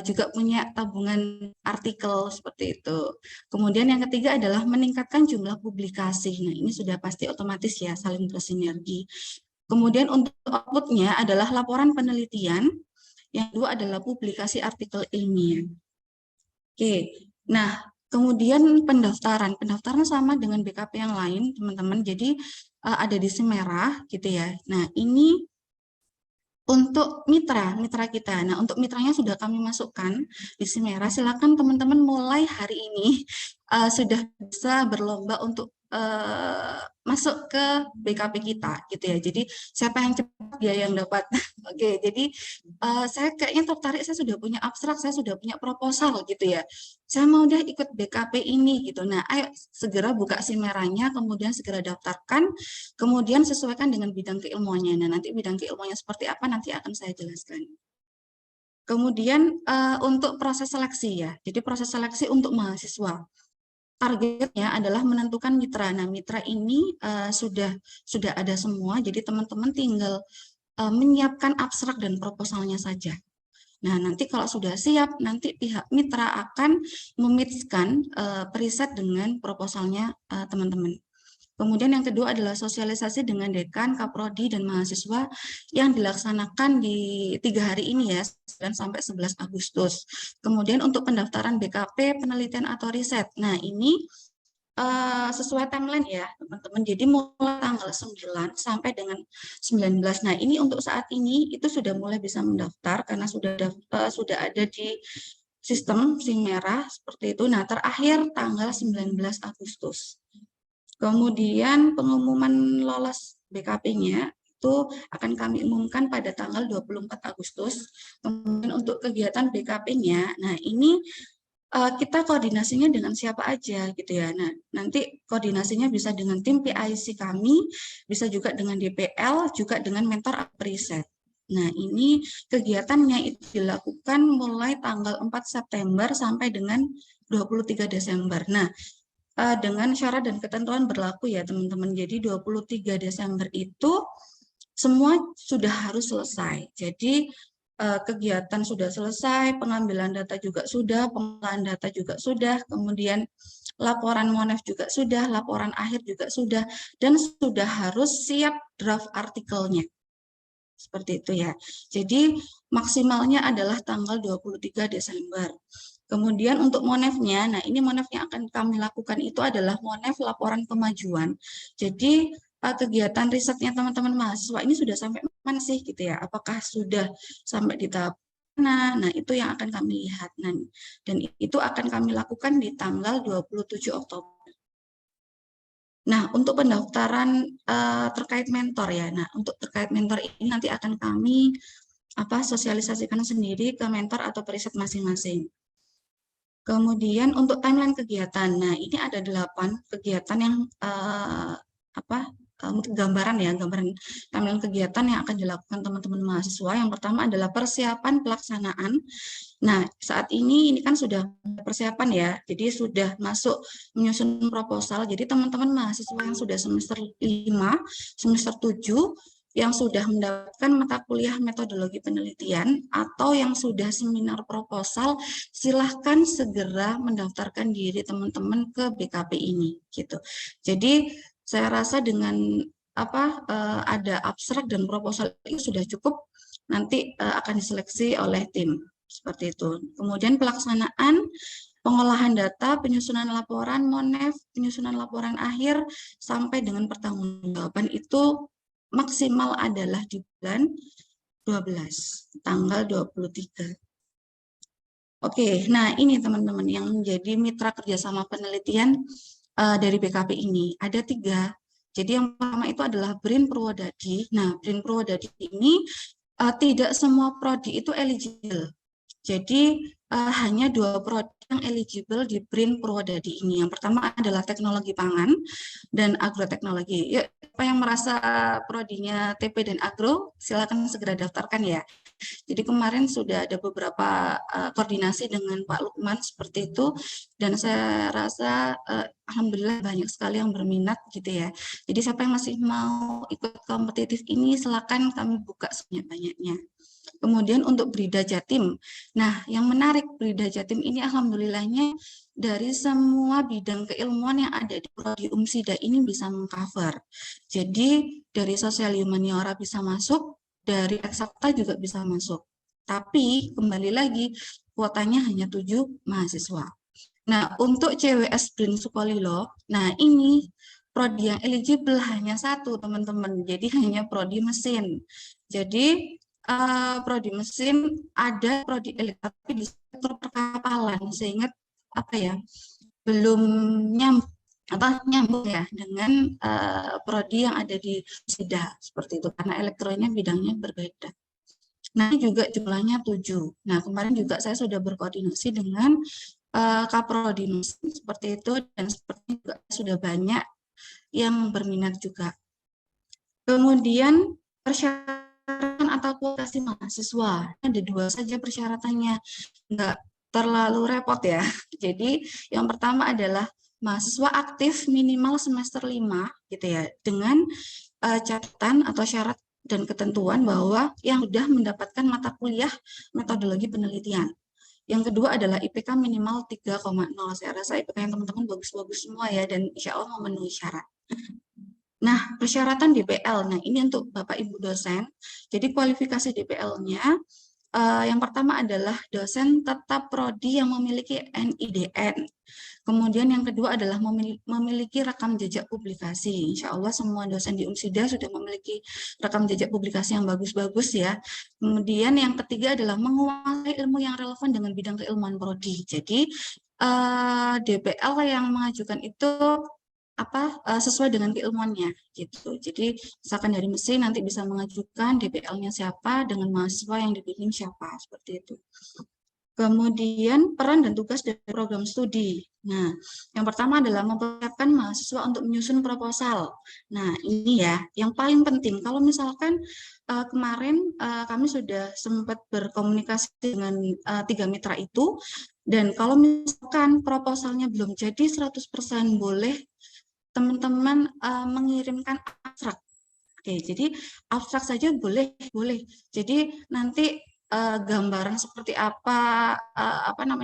juga punya tabungan artikel seperti itu. Kemudian yang ketiga adalah meningkatkan jumlah publikasi. Nah, ini sudah pasti otomatis ya, saling bersinergi. Kemudian untuk outputnya adalah laporan penelitian Yang kedua adalah publikasi artikel ilmiah. Oke, nah kemudian pendaftaran. Pendaftaran sama dengan BKP yang lain, teman-teman. Jadi ada di merah gitu ya. Nah, ini untuk mitra kita. Nah, untuk mitranya sudah kami masukkan di merah. Silakan teman-teman mulai hari ini sudah bisa berlomba untuk masuk ke BKP kita gitu ya. Jadi siapa yang cepat dia yang dapat. Oke, jadi saya kayaknya tertarik, saya sudah punya abstrak, saya sudah punya proposal gitu ya. Saya mau udah ikut BKP ini gitu. Nah, ayo segera buka merahnya, kemudian segera daftarkan, kemudian sesuaikan dengan bidang keilmuannya. Nah, nanti bidang keilmuannya seperti apa nanti akan saya jelaskan. Kemudian untuk proses seleksi ya. Jadi proses seleksi untuk mahasiswa. Targetnya adalah menentukan mitra. Nah, mitra ini sudah ada semua. Jadi teman-teman tinggal menyiapkan abstrak dan proposalnya saja. Nah, nanti kalau sudah siap, nanti pihak mitra akan mematchkan periset dengan proposalnya teman-teman. Kemudian yang kedua adalah sosialisasi dengan dekan, kaprodi, dan mahasiswa yang dilaksanakan di 3 hari ini ya, 9 sampai 11 Agustus. Kemudian untuk pendaftaran BKP, penelitian atau riset. Nah, ini sesuai timeline ya, teman-teman. Jadi mulai tanggal 9 sampai dengan 19. Nah, ini untuk saat ini itu sudah mulai bisa mendaftar karena sudah ada di sistem merah seperti itu. Nah, terakhir tanggal 19 Agustus. Kemudian pengumuman lolos BKP-nya itu akan kami umumkan pada tanggal 24 Agustus. Kemudian untuk kegiatan BKP-nya, nah ini kita koordinasinya dengan siapa aja gitu ya. Nah, nanti koordinasinya bisa dengan tim PIC kami, bisa juga dengan DPL, juga dengan mentor riset. Nah, ini kegiatannya itu dilakukan mulai tanggal 4 September sampai dengan 23 Desember. Nah, dengan syarat dan ketentuan berlaku ya teman-teman. Jadi 23 Desember itu semua sudah harus selesai. Jadi kegiatan sudah selesai, pengambilan data juga sudah, pengolahan data juga sudah, kemudian laporan MONEF juga sudah, laporan akhir juga sudah, dan sudah harus siap draft artikelnya. Seperti itu ya. Jadi maksimalnya adalah tanggal 23 Desember. Kemudian untuk MONEF-nya, nah ini MONEF yang akan kami lakukan itu adalah MONEF laporan kemajuan. Jadi kegiatan risetnya teman-teman mahasiswa ini sudah sampai mana sih gitu ya? Apakah sudah sampai di tahap mana? Nah, itu yang akan kami lihat. Nah, dan itu akan kami lakukan di tanggal 27 Oktober. Nah, untuk pendaftaran terkait mentor ya. Nah, untuk terkait mentor ini nanti akan kami sosialisasikan sendiri ke mentor atau periset masing-masing. Kemudian untuk timeline kegiatan, nah ini ada 8 kegiatan yang gambaran timeline kegiatan yang akan dilakukan teman-teman mahasiswa. Yang pertama adalah persiapan pelaksanaan. Nah, saat ini kan sudah persiapan ya, jadi sudah masuk menyusun proposal. Jadi teman-teman mahasiswa yang sudah semester 5, semester 7, yang sudah mendapatkan mata kuliah metodologi penelitian atau yang sudah seminar proposal, silahkan segera mendaftarkan diri teman-teman ke BKP ini gitu. Jadi saya rasa dengan ada abstrak dan proposal itu sudah cukup, nanti akan diseleksi oleh tim seperti itu. Kemudian pelaksanaan pengolahan data, penyusunan laporan MONEF, penyusunan laporan akhir sampai dengan pertanggungjawaban itu maksimal adalah di bulan 12, tanggal 23. Oke, nah ini teman-teman yang menjadi mitra kerjasama penelitian dari BKP ini. Ada 3. Jadi yang pertama itu adalah BRIN Purwodadi. Nah, BRIN Purwodadi ini tidak semua prodi itu eligible. Jadi hanya 2 prodi yang eligible di BRIN Purwodadi ini. Yang pertama adalah teknologi pangan dan agroteknologi. Yuk, siapa yang merasa prodinya TP dan agro, silakan segera daftarkan ya. Jadi kemarin sudah ada beberapa koordinasi dengan Pak Lukman seperti itu, dan saya rasa alhamdulillah banyak sekali yang berminat gitu ya. Jadi siapa yang masih mau ikut kompetitif ini, silakan kami buka sebanyak-banyaknya. Kemudian untuk Brida Jatim. Nah, yang menarik Brida Jatim ini alhamdulillahnya dari semua bidang keilmuan yang ada di Prodi Umsida ini bisa mengcover. Jadi dari sosial humaniora bisa masuk, dari eksakta juga bisa masuk. Tapi kembali lagi kuotanya hanya 7 mahasiswa. Nah, untuk CWS BRIN Sukolilo, nah ini prodi yang eligible hanya satu, teman-teman. Jadi hanya prodi mesin. Jadi prodi mesin ada prodi elektrik tapi di sektor perkapalan, sehingga apa ya, belum nyambung ya dengan prodi yang ada di SIDA seperti itu, karena elektronya bidangnya berbeda. Nah, juga jumlahnya 7. Nah, kemarin juga saya sudah berkoordinasi dengan Kaprodi mesin seperti itu, dan seperti juga sudah banyak yang berminat juga. Kemudian persyaratan atau kualifikasi mahasiswa, ada 2 saja persyaratannya, nggak terlalu repot ya. Jadi yang pertama adalah mahasiswa aktif minimal semester 5 gitu ya, dengan catatan atau syarat dan ketentuan bahwa yang sudah mendapatkan mata kuliah metodologi penelitian. Yang kedua adalah IPK minimal 3,0. Saya rasa IPK yang teman-teman bagus-bagus semua ya, dan insya Allah memenuhi syarat. Nah, persyaratan DPL. Nah, ini untuk Bapak Ibu dosen. Jadi kualifikasi DPL-nya yang pertama adalah dosen tetap prodi yang memiliki NIDN. Kemudian yang kedua adalah memiliki rekam jejak publikasi. Insya Allah semua dosen di UMSIDA sudah memiliki rekam jejak publikasi yang bagus-bagus ya. Kemudian yang ketiga adalah menguasai ilmu yang relevan dengan bidang keilmuan prodi. Jadi DPL yang mengajukan itu sesuai dengan keilmuannya gitu. Jadi misalkan dari mesin nanti bisa mengajukan DPL-nya siapa dengan mahasiswa yang dipilih siapa, seperti itu. Kemudian peran dan tugas dari program studi. Nah, yang pertama adalah mempersiapkan mahasiswa untuk menyusun proposal. Nah, ini ya yang paling penting. Kalau misalkan kemarin kami sudah sempat berkomunikasi dengan 3 mitra itu, dan kalau misalkan proposalnya belum jadi 100%, boleh teman-teman mengirimkan abstrak. Oke, jadi abstrak saja boleh. Jadi nanti gambaran seperti apa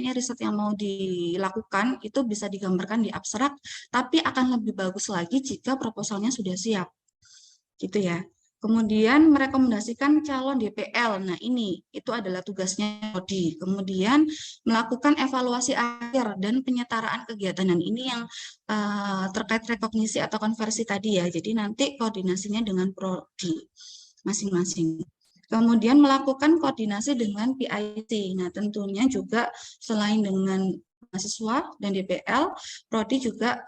riset yang mau dilakukan itu bisa digambarkan di abstrak, tapi akan lebih bagus lagi jika proposalnya sudah siap, gitu ya. Kemudian merekomendasikan calon DPL. Nah, ini itu adalah tugasnya prodi. Kemudian melakukan evaluasi akhir dan penyetaraan kegiatan. Dan ini yang terkait rekognisi atau konversi tadi ya. Jadi nanti koordinasinya dengan prodi masing-masing. Kemudian melakukan koordinasi dengan PIC. Nah, tentunya juga selain dengan mahasiswa dan DPL, prodi juga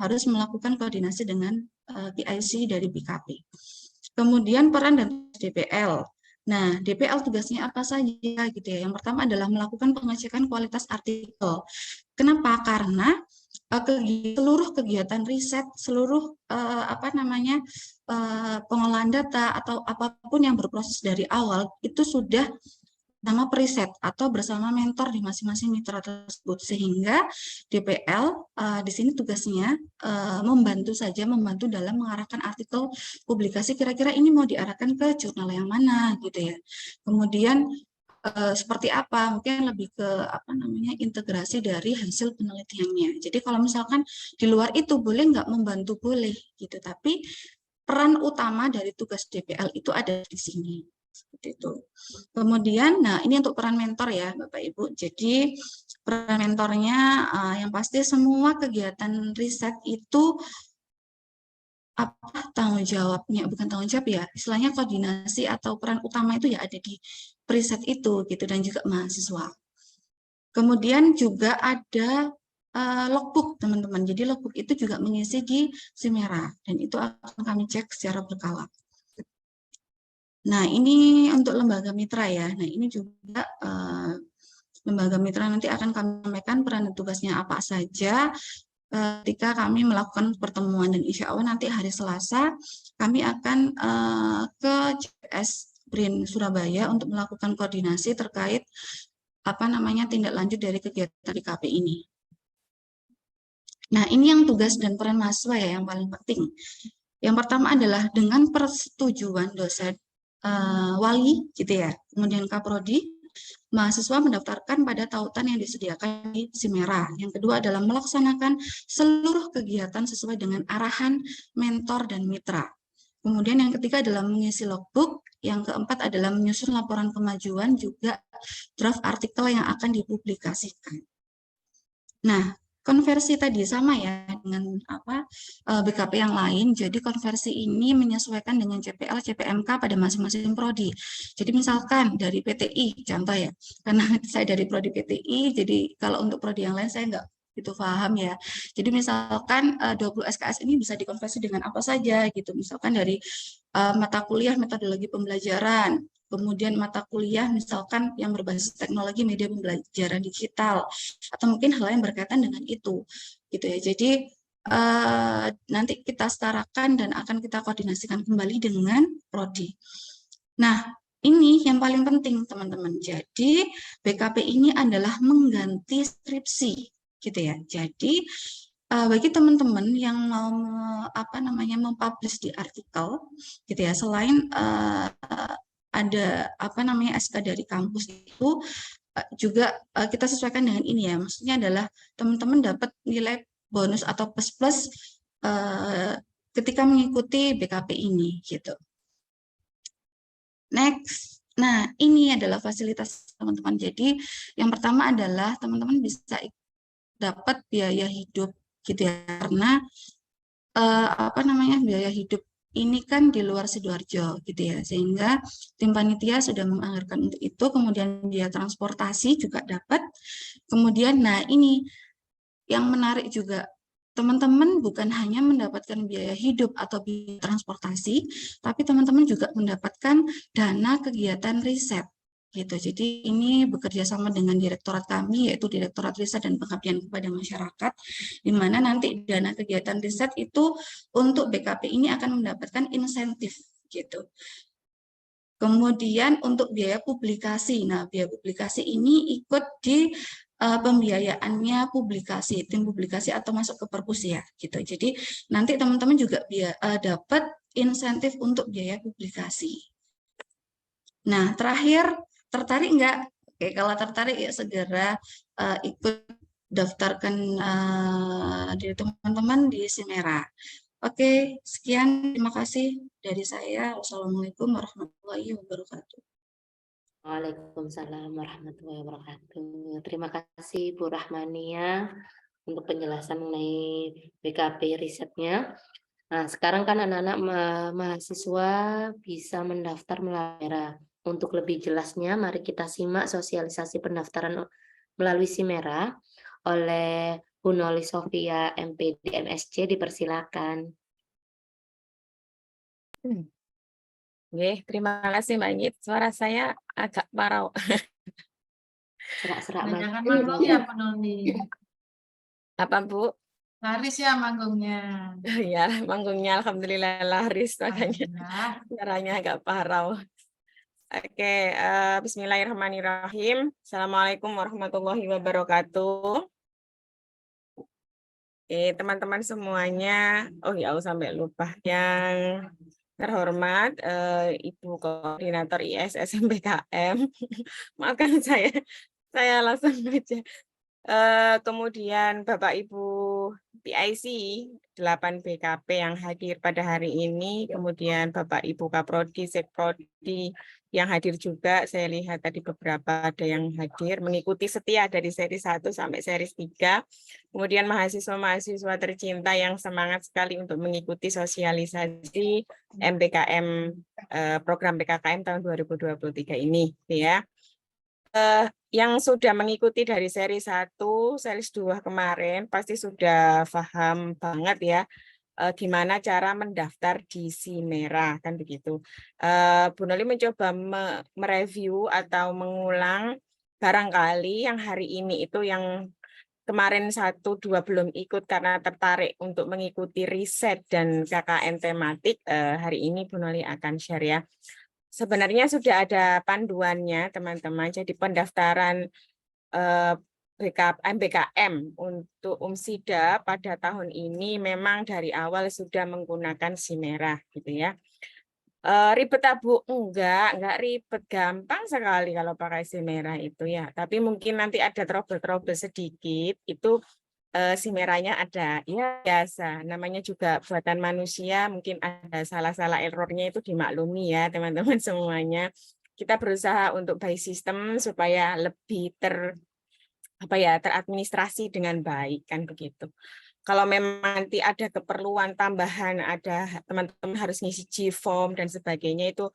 harus melakukan koordinasi dengan PIC dari BKP. Kemudian peran dan DPL. Nah, DPL tugasnya apa saja gitu ya. Yang pertama adalah melakukan pengecekan kualitas artikel. Kenapa? Karena seluruh kegiatan riset, seluruh pengolahan data atau apapun yang berproses dari awal itu sudah nama periset atau bersama mentor di masing-masing mitra tersebut, sehingga DPL di sini tugasnya membantu dalam mengarahkan artikel publikasi, kira-kira ini mau diarahkan ke jurnal yang mana gitu ya. Kemudian seperti apa, mungkin lebih ke integrasi dari hasil penelitiannya. Jadi kalau misalkan di luar itu boleh nggak membantu, boleh gitu, tapi peran utama dari tugas DPL itu ada di sini. Seperti itu. Kemudian, nah ini untuk peran mentor ya Bapak Ibu. Jadi peran mentornya yang pasti semua kegiatan riset itu tanggung jawabnya, bukan tanggung jawab ya, istilahnya koordinasi atau peran utama itu ya ada di periset itu gitu, dan juga mahasiswa. Kemudian juga ada logbook teman-teman. Jadi logbook itu juga mengisi di Simera, dan itu akan kami cek secara berkala. Nah, ini untuk lembaga mitra ya. Nah, ini juga lembaga mitra nanti akan kami sampaikan peran dan tugasnya apa saja ketika kami melakukan pertemuan, dan insya Allah nanti hari Selasa kami akan ke CWS BRIN Surabaya untuk melakukan koordinasi terkait tindak lanjut dari kegiatan BKP ini. Nah, ini yang tugas dan peran mahasiswa ya yang paling penting. Yang pertama adalah dengan persetujuan dosen wali gitu ya, kemudian Kaprodi, mahasiswa mendaftarkan pada tautan yang disediakan di Simera. Yang kedua adalah melaksanakan seluruh kegiatan sesuai dengan arahan mentor dan mitra. Kemudian yang ketiga adalah mengisi logbook, yang keempat adalah menyusun laporan kemajuan juga draft artikel yang akan dipublikasikan. Nah, konversi tadi sama ya dengan BKP yang lain. Jadi konversi ini menyesuaikan dengan CPL, CPMK pada masing-masing prodi. Jadi misalkan dari PTI, contoh ya, karena saya dari prodi PTI, jadi kalau untuk prodi yang lain saya nggak itu paham ya. Jadi misalkan 20 SKS ini bisa dikonversi dengan apa saja gitu. Misalkan dari mata kuliah metodologi pembelajaran, kemudian mata kuliah misalkan yang berbasis teknologi media pembelajaran digital, atau mungkin hal yang berkaitan dengan itu, gitu ya. Jadi nanti kita setarakan dan akan kita koordinasikan kembali dengan prodi. Nah, ini yang paling penting teman-teman. Jadi BKP ini adalah mengganti skripsi, gitu ya. Jadi bagi teman-teman yang mau mempublish di artikel, gitu ya, selain ada SK dari kampus itu juga kita sesuaikan dengan ini ya, maksudnya adalah teman-teman dapat nilai bonus atau plus ketika mengikuti BKP ini gitu. Next, nah ini adalah fasilitas teman-teman. Jadi yang pertama adalah teman-teman bisa dapat biaya hidup gitu ya, karena biaya hidup ini kan di luar Sidoarjo gitu ya, sehingga tim panitia sudah menganggarkan untuk itu. Kemudian biaya transportasi juga dapat. Kemudian nah ini yang menarik juga, teman-teman bukan hanya mendapatkan biaya hidup atau biaya transportasi, tapi teman-teman juga mendapatkan dana kegiatan riset gitu. Jadi ini bekerja sama dengan direktorat kami, yaitu Direktorat Riset dan Pengabdian kepada Masyarakat, di mana nanti dana kegiatan riset itu untuk BKP ini akan mendapatkan insentif gitu. Kemudian untuk biaya publikasi, nah biaya publikasi ini ikut di pembiayaannya publikasi, tim publikasi atau masuk ke perpus ya gitu. Jadi nanti teman-teman juga dapat insentif untuk biaya publikasi. Nah, terakhir, tertarik nggak? Oke, kalau tertarik ya segera ikut daftarkan diri teman-teman di Simera. Oke, sekian. Terima kasih dari saya. Wassalamualaikum warahmatullahi wabarakatuh. Waalaikumsalam warahmatullahi wabarakatuh. Terima kasih Bu Rahmania untuk penjelasan mengenai BKP risetnya. Nah, sekarang kan anak-anak mahasiswa bisa mendaftar melalui. Untuk lebih jelasnya, mari kita simak sosialisasi pendaftaran melalui Simera oleh Bu Noli Sofia, MPD MSC, dipersilakan. Terima kasih Mbak Nyit. Suara saya agak parau. Serak-serak Jangan maju. manggung ya Bu Noli. Apa Bu? Laris ya manggungnya. Ya, manggungnya alhamdulillah laris, makanya Alhamdulillah. suaranya agak parau. Oke, bismillahirrahmanirrahim. Assalamualaikum warahmatullahi wabarakatuh. Teman-teman semuanya, oh ya aku sampai lupa. Yang terhormat Ibu Koordinator ISS MBKM, maafkan saya langsung aja. Kemudian Bapak Ibu PIC 8 BKP yang hadir pada hari ini, kemudian Bapak Ibu Kaprodi, Sekprodi yang hadir juga, saya lihat tadi beberapa ada yang hadir, mengikuti setia dari seri 1 sampai seri 3, kemudian mahasiswa-mahasiswa tercinta yang semangat sekali untuk mengikuti sosialisasi MBKM, program PKKM tahun 2023 ini, ya. Yang sudah mengikuti dari seri 1, seri 2 kemarin pasti sudah paham banget ya gimana cara mendaftar di Simera, kan begitu. Bu Noli mencoba mereview atau mengulang barangkali yang hari ini itu yang kemarin 1, 2 belum ikut karena tertarik untuk mengikuti riset dan KKN tematik, hari ini Bu Noli akan share ya. Sebenarnya sudah ada panduannya, teman-teman. Jadi pendaftaran MBKM untuk UMSIDA pada tahun ini memang dari awal sudah menggunakan Simera, gitu ya. Ribet Bu? Enggak ribet, gampang sekali kalau pakai Simera itu ya. Tapi mungkin nanti ada trouble-trouble sedikit, itu si merahnya ada. Ya biasa, namanya juga buatan manusia, mungkin ada salah-salah errornya itu dimaklumi ya teman-teman semuanya. Kita berusaha untuk by system supaya lebih teradministrasi dengan baik kan begitu. Kalau memang nanti ada keperluan tambahan, ada teman-teman harus ngisi G-form dan sebagainya itu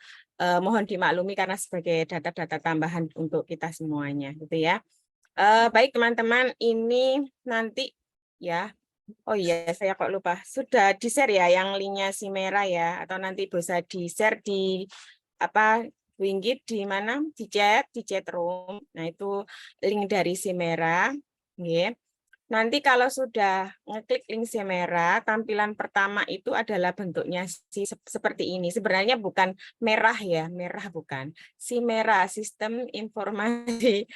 mohon dimaklumi karena sebagai data-data tambahan untuk kita semuanya gitu ya. Baik teman-teman, ini nanti ya. Oh iya, saya kok lupa. Sudah di-share ya yang linknya si merah ya, atau nanti bisa di-share di apa Winggit di mana? Di chat room. Nah, itu link dari si merah. Nggih. Nanti kalau sudah ngeklik link si merah, tampilan pertama itu adalah bentuknya seperti ini. Sebenarnya bukan merah ya, merah bukan. Si merah, Sistem Informasi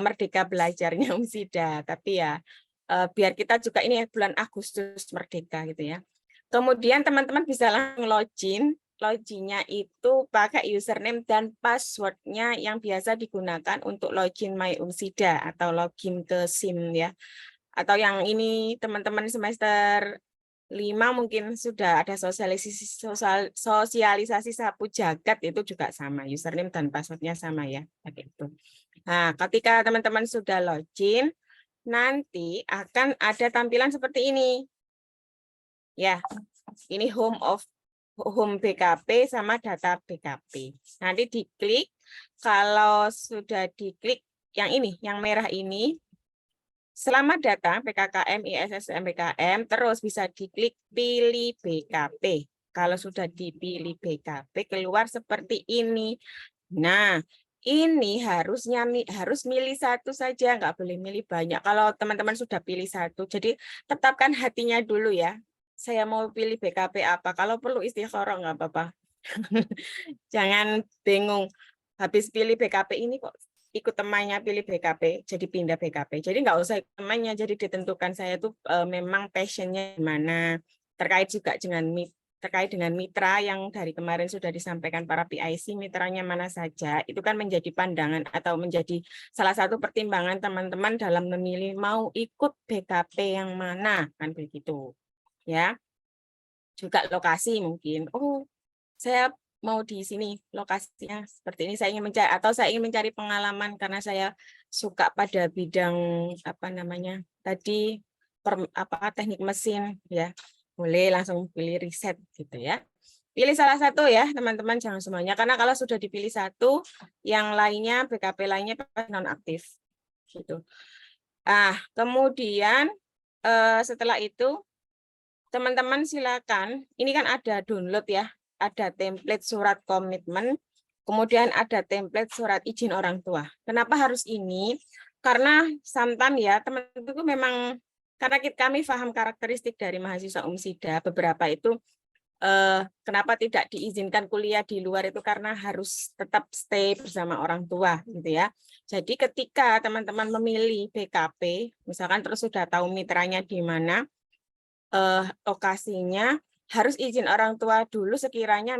Merdeka Belajarnya Umsida. Tapi ya biar kita juga ini bulan Agustus Merdeka gitu ya. Kemudian teman-teman bisa langsung login. Loginnya itu pakai username dan passwordnya yang biasa digunakan untuk login My Umsida atau login ke SIM ya. Atau yang ini teman-teman semester 5 mungkin sudah ada sosialisasi sapu jagat itu juga sama, username dan passwordnya sama ya. Begitu. Nah, ketika teman-teman sudah login, nanti akan ada tampilan seperti ini. Ya, ini home BKP sama data BKP. Nanti diklik, kalau sudah diklik yang ini, yang merah ini, selamat datang PKKM ISS MBKM, terus bisa diklik pilih BKP. Kalau sudah dipilih BKP, keluar seperti ini. Nah, ini harus milih satu saja, nggak boleh milih banyak. Kalau teman-teman sudah pilih satu, jadi tetapkan hatinya dulu ya. Saya mau pilih BKP apa, kalau perlu istikharah nggak apa-apa. Jangan bingung, habis pilih BKP ini kok ikut temannya pilih BKP, jadi pindah BKP. Jadi nggak usah ikut temannya, jadi ditentukan saya tuh memang passionnya gimana, terkait juga terkait dengan mitra yang dari kemarin sudah disampaikan para PIC, mitranya mana saja, itu kan menjadi pandangan atau menjadi salah satu pertimbangan teman-teman dalam memilih mau ikut BKP yang mana, kan begitu. Ya, juga lokasi mungkin. Oh, saya mau di sini lokasinya seperti ini. Saya ingin mencari atau saya ingin mencari pengalaman karena saya suka pada bidang apa namanya tadi teknik mesin ya. Boleh langsung pilih riset gitu ya. Pilih salah satu ya teman-teman, jangan semuanya karena kalau sudah dipilih satu, yang lainnya BKP lainnya nonaktif gitu. Kemudian setelah itu teman-teman silakan, ini kan ada download ya, ada template surat komitmen, kemudian ada template surat izin orang tua. Kenapa harus ini? Karena sometimes ya teman-teman itu memang karena kami paham karakteristik dari mahasiswa Umsida, beberapa itu kenapa tidak diizinkan kuliah di luar itu karena harus tetap stay bersama orang tua gitu ya. Jadi ketika teman-teman memilih BKP, misalkan terus sudah tahu mitranya di mana, lokasinya harus izin orang tua dulu sekiranya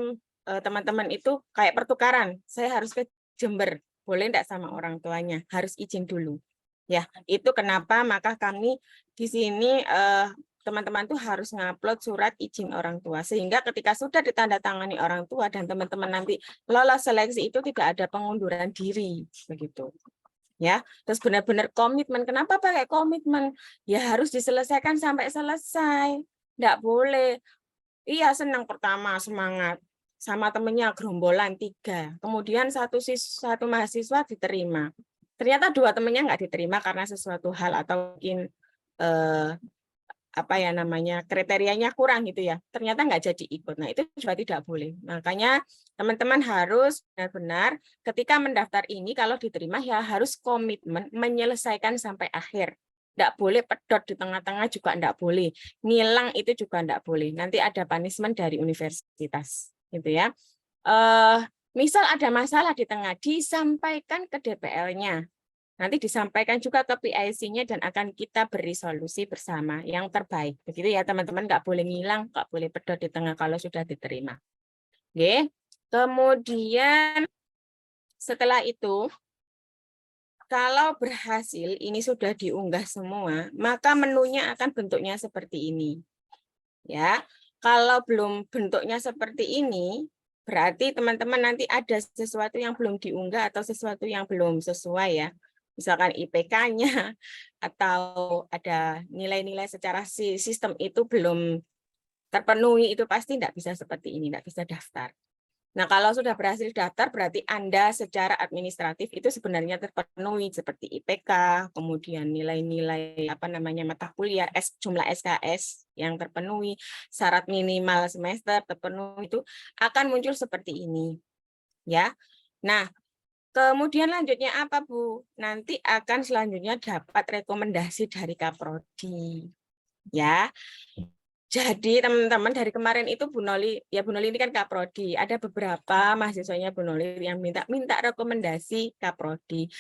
teman-teman itu kayak pertukaran. Saya harus ke Jember, boleh enggak sama orang tuanya? Harus izin dulu. Ya, itu kenapa maka kami di sini teman-teman tuh harus ngupload surat izin orang tua sehingga ketika sudah ditandatangani orang tua dan teman-teman nanti lolos seleksi itu tidak ada pengunduran diri begitu. Ya, terus benar-benar komitmen. Kenapa pakai komitmen? Ya harus diselesaikan sampai selesai. Enggak boleh. Iya, senang pertama semangat sama temennya gerombolan 3. Kemudian satu mahasiswa diterima. Ternyata 2 temennya enggak diterima karena sesuatu hal atau mungkin kriterianya kurang gitu ya. Ternyata enggak jadi ikut. Nah, itu juga tidak boleh. Makanya teman-teman harus benar-benar ketika mendaftar ini kalau diterima ya harus komitmen menyelesaikan sampai akhir. Enggak boleh pedot di tengah-tengah juga enggak boleh. Ngilang itu juga enggak boleh. Nanti ada punishment dari universitas gitu ya. Misal ada masalah di tengah disampaikan ke DPL-nya. Nanti disampaikan juga ke PIC-nya dan akan kita beri solusi bersama yang terbaik. Begitu ya teman-teman, nggak boleh ngilang, nggak boleh pedot di tengah kalau sudah diterima. Oke. Kemudian setelah itu kalau berhasil ini sudah diunggah semua, maka menunya akan bentuknya seperti ini. Ya, kalau belum bentuknya seperti ini, berarti teman-teman nanti ada sesuatu yang belum diunggah atau sesuatu yang belum sesuai ya. Misalkan IPK-nya atau ada nilai-nilai secara sistem itu belum terpenuhi, itu pasti tidak bisa seperti ini, tidak bisa daftar. Nah, kalau sudah berhasil daftar, berarti Anda secara administratif itu sebenarnya terpenuhi seperti IPK, kemudian nilai-nilai mata kuliah, jumlah SKS yang terpenuhi, syarat minimal semester terpenuhi, itu akan muncul seperti ini, ya. Nah, kemudian lanjutnya apa, Bu? Nanti akan selanjutnya dapat rekomendasi dari Kaprodi, ya. Jadi teman-teman dari kemarin itu Bu Noli ini kan Kaprodi. Ada beberapa mahasiswanya Bu Noli yang minta rekomendasi Kaprodi.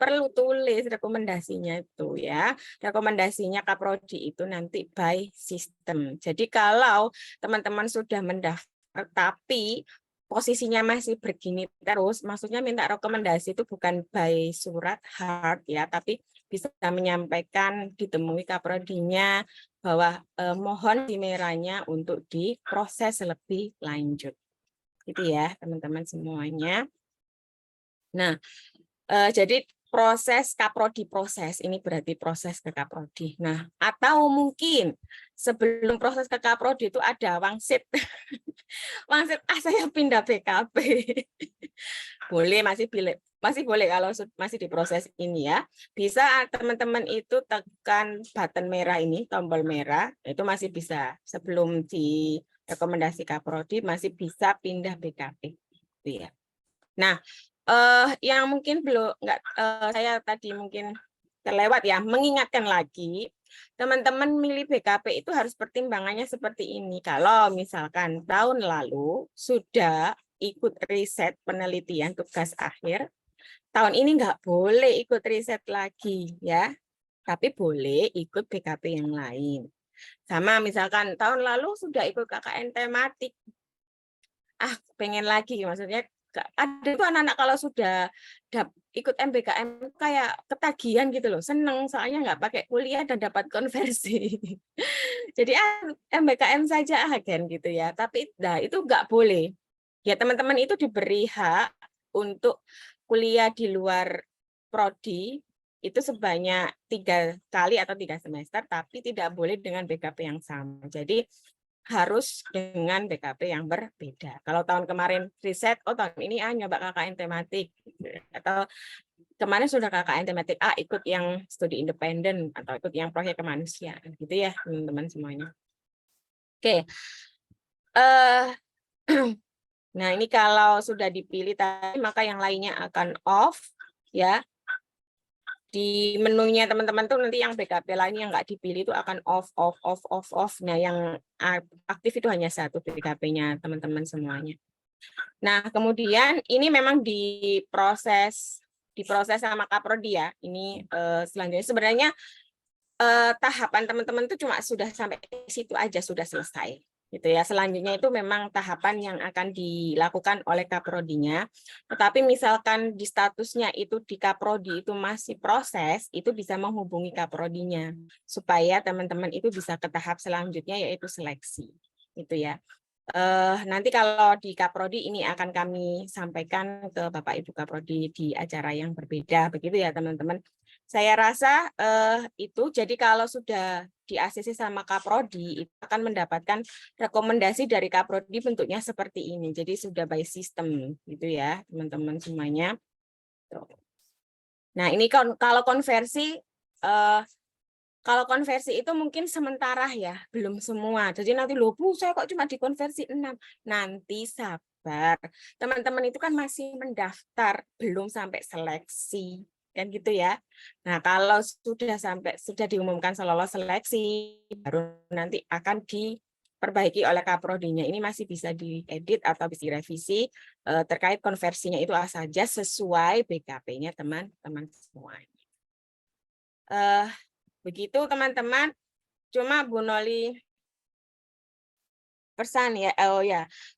Perlu tulis rekomendasinya itu ya. Rekomendasinya Kaprodi itu nanti by system. Jadi kalau teman-teman sudah mendaftar tapi posisinya masih begini terus, maksudnya minta rekomendasi itu bukan by surat hard ya, tapi bisa menyampaikan ditemui Kaprodinya bahwa mohon dimeranya untuk diproses lebih lanjut. Gitu ya, teman-teman semuanya. Nah, jadi proses Kaprodi proses, ini berarti proses ke Kaprodi. Nah, atau mungkin sebelum proses ke Kaprodi itu ada wangsit. Wangsit, saya pindah BKP. Boleh, masih boleh kalau masih diproses ini ya. Bisa teman-teman itu tekan button merah ini, tombol merah, itu masih bisa. Sebelum di rekomendasi Kaprodi masih bisa pindah BKP. Gitu ya. Nah, yang mungkin belum saya tadi mungkin terlewat ya, mengingatkan lagi, teman-teman milih BKP itu harus pertimbangannya seperti ini. Kalau misalkan tahun lalu sudah ikut riset penelitian tugas akhir, tahun ini nggak boleh ikut riset lagi ya, tapi boleh ikut BKP yang lain. Sama misalkan tahun lalu sudah ikut KKN tematik, pengen lagi, maksudnya ada tuh anak-anak kalau sudah ikut MBKM kayak ketagihan gitu loh, seneng soalnya nggak pakai kuliah dan dapat konversi. Jadi MBKM saja kan gitu ya, tapi itu nggak boleh. Ya teman-teman itu diberi hak untuk kuliah di luar prodi itu sebanyak 3 kali atau 3 semester, tapi tidak boleh dengan BKP yang sama. Jadi harus dengan BKP yang berbeda. Kalau tahun kemarin riset, tahun ini nyoba KKN tematik, atau kemarin sudah KKN tematik A ikut yang studi independen atau ikut yang proyek kemanusiaan, gitu ya teman-teman semuanya. Oke, nah ini kalau sudah dipilih tadi maka yang lainnya akan off ya. Di menunya teman-teman tuh nanti yang BKP lainnya yang nggak dipilih itu akan off. Nah yang aktif itu hanya satu BKP-nya teman-teman semuanya. Nah kemudian ini memang diproses sama Kaprodi ya. Ini selanjutnya sebenarnya tahapan teman-teman itu cuma sudah sampai situ aja sudah selesai. Gitu ya. Selanjutnya itu memang tahapan yang akan dilakukan oleh Kaprodinya. Tetapi misalkan di statusnya itu di Kaprodi itu masih proses, itu bisa menghubungi Kaprodinya supaya teman-teman itu bisa ke tahap selanjutnya yaitu seleksi. Gitu ya. Nanti kalau di Kaprodi ini akan kami sampaikan ke Bapak Ibu Kaprodi di acara yang berbeda, begitu ya teman-teman. Saya rasa itu, jadi kalau sudah di ACC sama Kaprodi, itu akan mendapatkan rekomendasi dari Kaprodi bentuknya seperti ini. Jadi sudah by system, gitu ya teman-teman semuanya. Nah ini kalau konversi, kalau konversi itu mungkin sementara ya, belum semua. Jadi nanti loh Bu, saya kok cuma dikonversi 6. Nanti sabar. Teman-teman itu kan masih mendaftar, belum sampai seleksi. Kan gitu ya. Nah, kalau sudah diumumkan lolos seleksi, baru nanti akan diperbaiki oleh Kaprodinya. Ini masih bisa diedit atau bisa direvisi terkait konversinya itu saja sesuai BKP-nya teman-teman semuanya. Begitu teman-teman, cuma Bu Noli pesan ya,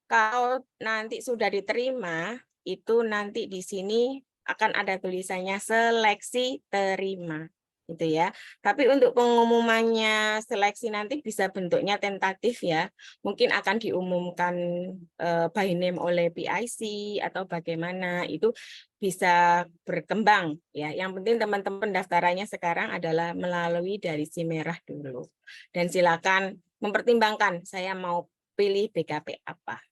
kalau nanti sudah diterima, itu nanti di sini akan ada tulisannya seleksi terima gitu ya. Tapi untuk pengumumannya seleksi nanti bisa bentuknya tentatif ya. Mungkin akan diumumkan by name oleh PIC atau bagaimana, itu bisa berkembang ya. Yang penting teman-teman pendaftarannya sekarang adalah melalui dari si merah dulu. Dan silakan mempertimbangkan saya mau pilih BKP apa.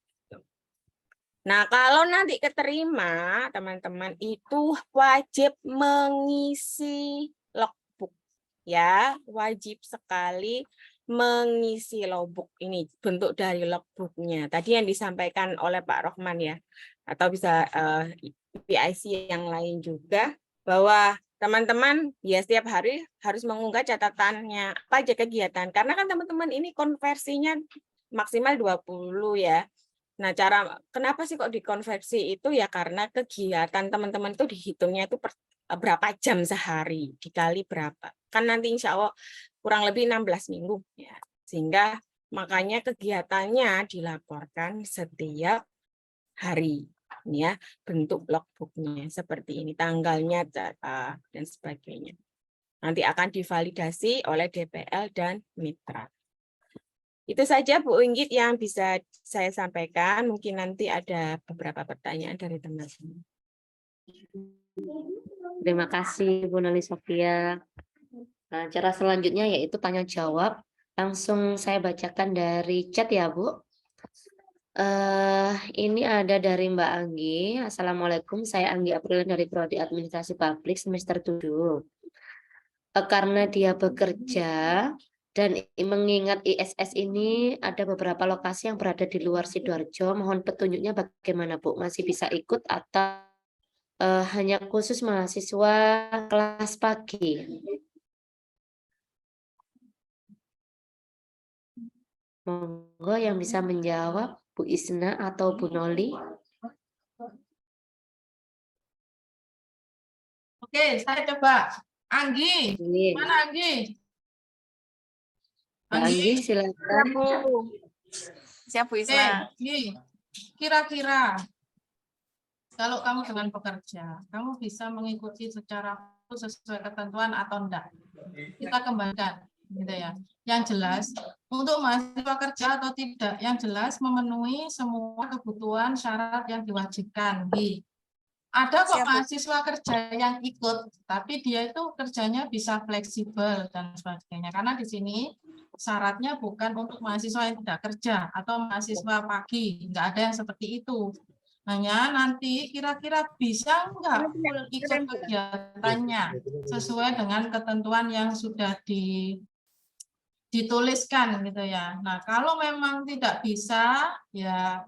Nah, kalau nanti keterima, teman-teman itu wajib mengisi logbook ya, wajib sekali mengisi logbook ini, bentuk dari logbooknya. Tadi yang disampaikan oleh Pak Rohman ya, atau bisa PIC yang lain juga, bahwa teman-teman ya setiap hari harus mengunggah catatannya apa aja kegiatan, karena kan teman-teman ini konversinya maksimal 20 ya. Nah, kenapa sih kok dikonversi itu ya karena kegiatan teman-teman itu dihitungnya itu berapa jam sehari dikali berapa. Kan nanti insya Allah kurang lebih 16 minggu ya. Sehingga makanya kegiatannya dilaporkan setiap hari ya, bentuk logbooknya seperti ini, tanggalnya dan sebagainya. Nanti akan divalidasi oleh DPL dan mitra. Itu saja Bu Inggit yang bisa saya sampaikan. Mungkin nanti ada beberapa pertanyaan dari teman-teman. Terima kasih Bu Noli Sofia. Nah, cara selanjutnya yaitu tanya jawab. Langsung saya bacakan dari chat ya Bu. Ini ada dari Mbak Anggi. Assalamualaikum, saya Anggi April dari Prodi Administrasi Publik semester 7. Karena dia bekerja dan mengingat ISS ini ada beberapa lokasi yang berada di luar Sidoarjo, mohon petunjuknya bagaimana Bu? Masih bisa ikut atau hanya khusus mahasiswa kelas pagi? Monggo yang bisa menjawab Bu Isna atau Bu Noli. Oke, saya coba. Anggi, Ini, mana Anggi? Mbak Anggi silakan. Siap Bu Oke, Isna. Anggi. Kira-kira kalau kamu dengan pekerja, kamu bisa mengikuti secara sesuai ketentuan atau enggak? Kita kembalikan, gitu ya. Yang jelas, untuk mahasiswa kerja atau tidak, yang jelas memenuhi semua kebutuhan syarat yang diwajibkan. Ada kok mahasiswa kerja yang ikut, tapi dia itu kerjanya bisa fleksibel dan sebagainya. Karena di sini syaratnya bukan untuk mahasiswa yang tidak kerja atau mahasiswa pagi, nggak ada yang seperti itu. Hanya nanti kira-kira bisa nggak full ikut kegiatannya sesuai dengan ketentuan yang sudah dituliskan gitu ya. Nah, kalau memang tidak bisa, ya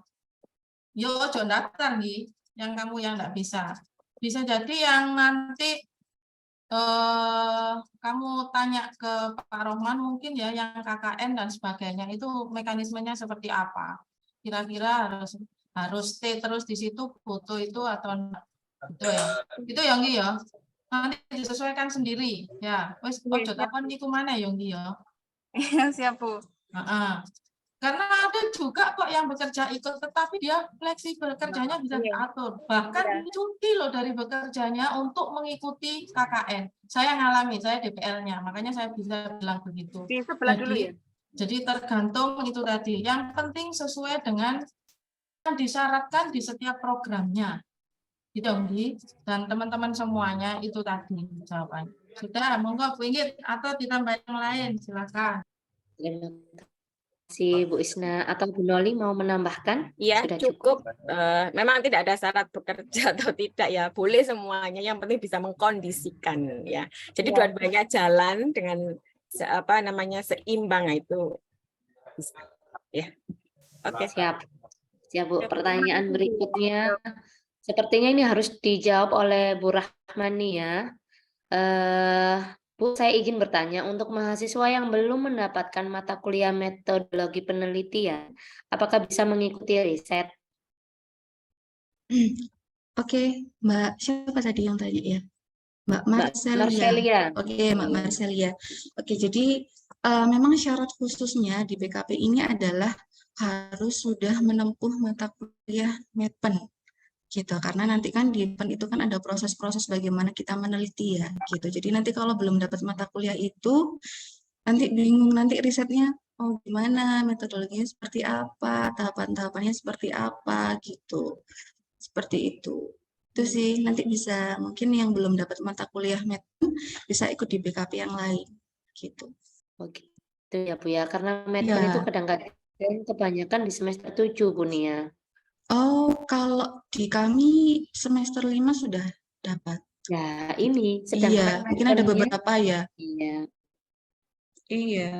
yo ojo daftar nih. Yang kamu yang enggak bisa. Bisa jadi yang nanti kamu tanya ke Pak Rohman mungkin ya yang KKN dan sebagainya itu mekanismenya seperti apa. Kira-kira harus stay terus di situ foto itu atau enggak. Itu ya. Itu yang ya. Nanti disesuaikan sendiri ya. Wes ojo takon niku mana ya ya. Siap Bu. Karena ada juga kok yang bekerja ikut, tetapi dia fleksibel, kerjanya bisa diatur. Bahkan cuti loh dari bekerjanya untuk mengikuti KKN. Saya ngalami, saya DPL-nya, makanya saya bisa bilang begitu. Di sebelah dulu ya. Jadi tergantung itu tadi. Yang penting sesuai dengan yang disyaratkan di setiap programnya. Gitu, Nggi. Dan teman-teman semuanya itu tadi jawabannya. Sudah, monggo Bu Inggit atau ditambah yang lain, silakan. Si Bu Isna atau Bu Noli mau menambahkan? Ya, Sudah cukup. Memang tidak ada syarat bekerja atau tidak ya, boleh semuanya. Yang penting bisa mengkondisikan ya. Jadi dua-duanya jalan dengan apa namanya seimbang itu. Ya, oke. Siap, siap Bu. Pertanyaan berikutnya, sepertinya ini harus dijawab oleh Bu Rahmani ya. Bu, saya izin bertanya, untuk mahasiswa yang belum mendapatkan mata kuliah metodologi penelitian, apakah bisa mengikuti riset? Oke, Mbak siapa tadi yang tanya ya? Mbak Marcelia. Marcelia. Oke, Mbak Marcelia. Oke, jadi memang syarat khususnya di BKP ini adalah harus sudah menempuh mata kuliah Medpen. gitu. Karena nanti kan di PEN itu kan ada proses-proses bagaimana kita meneliti ya, gitu. Jadi nanti kalau belum dapat mata kuliah itu, nanti bingung nanti risetnya oh gimana, metodologinya seperti apa, tahapan-tahapannya seperti apa, gitu. Seperti itu. Itu sih nanti bisa mungkin yang belum dapat mata kuliah METN bisa ikut di BKP yang lain, gitu. Oh gitu ya Bu ya, karena medpen itu Ya. kadang-kadang kebanyakan di semester 7 Bu Nia. Oh, kalau di kami semester 5 sudah dapat. Ya ini Iya, sedangkan mungkin ada medpennya beberapa ya. iya. Iya.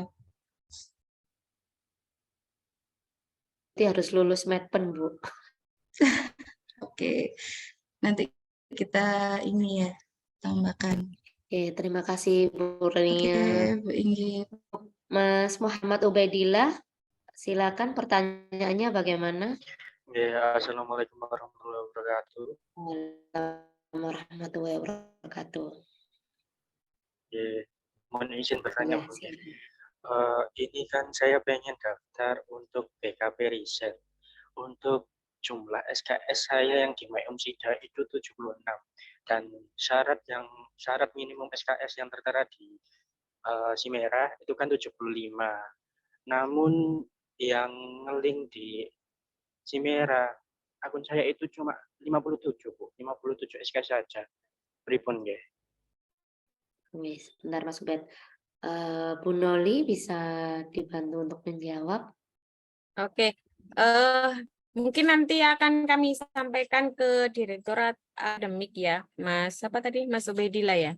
Nanti harus lulus medpen Bu. Oke, nanti kita ini ya tambahkan. Oke, terima kasih Bu Oke, Nia. Bu Inggit. Mas Muhammad Ubaidillah, silakan pertanyaannya bagaimana? Ya, Assalamualaikum warahmatullahi wabarakatuh. Waalaikumsalam warahmatullahi wabarakatuh. Ya, mohon izin bertanya, Ya, Bu. silakan. Ini kan saya pengen daftar untuk BKP riset. Untuk jumlah SKS saya yang di MyUmsida itu 76 dan syarat minimum SKS yang tertera di Simera itu kan 75. Namun yang ngelink di Simera akun saya itu cuma 57, Bu. 57 SKS saja. Pripun nggih? Wis, sebentar Mas Ubed. Bu Noli bisa dibantu untuk menjawab. Oke, mungkin nanti akan kami sampaikan ke Direktorat Akademik ya, Mas. Apa tadi, Mas Ubedillah ya?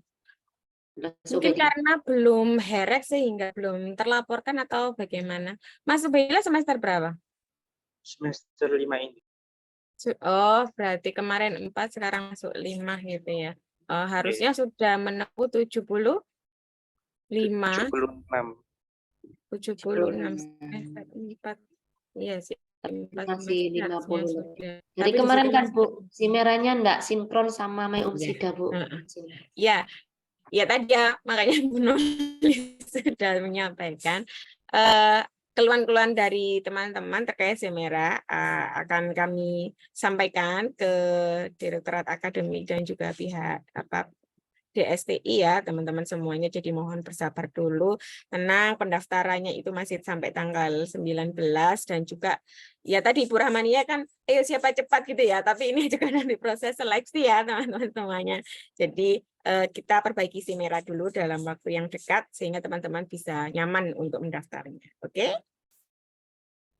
Mas Mungkin Ubedillah. karena belum herek sehingga belum terlaporkan atau bagaimana. Mas Ubedillah semester berapa? Semester 5 ini. Oh, berarti kemarin 4, sekarang masuk 5 gitu ya. Harusnya sudah menempuh 75, 76. 76 semester 4. Iya sih, 4 Masih semester harusnya 50. sudah. Jadi Tapi di kemarin situ kan masih Bu, Simeranya enggak sinkron sama MyUmsida Bu. Heeh. Ya tadi ya, makanya Bu Noli sudah menyampaikan keluhan-keluhan dari teman-teman terkait Semera akan kami sampaikan ke Direktorat Akademik dan juga pihak DSTI ya teman-teman semuanya, jadi mohon bersabar dulu, tenang, pendaftarannya itu masih sampai tanggal 19 dan juga ya tadi Ibu Rahmania kan ayo siapa cepat gitu ya, tapi ini juga nanti proses seleksi ya teman-teman semuanya, jadi kita perbaiki Simera dulu dalam waktu yang dekat sehingga teman-teman bisa nyaman untuk mendaftarnya. Oke?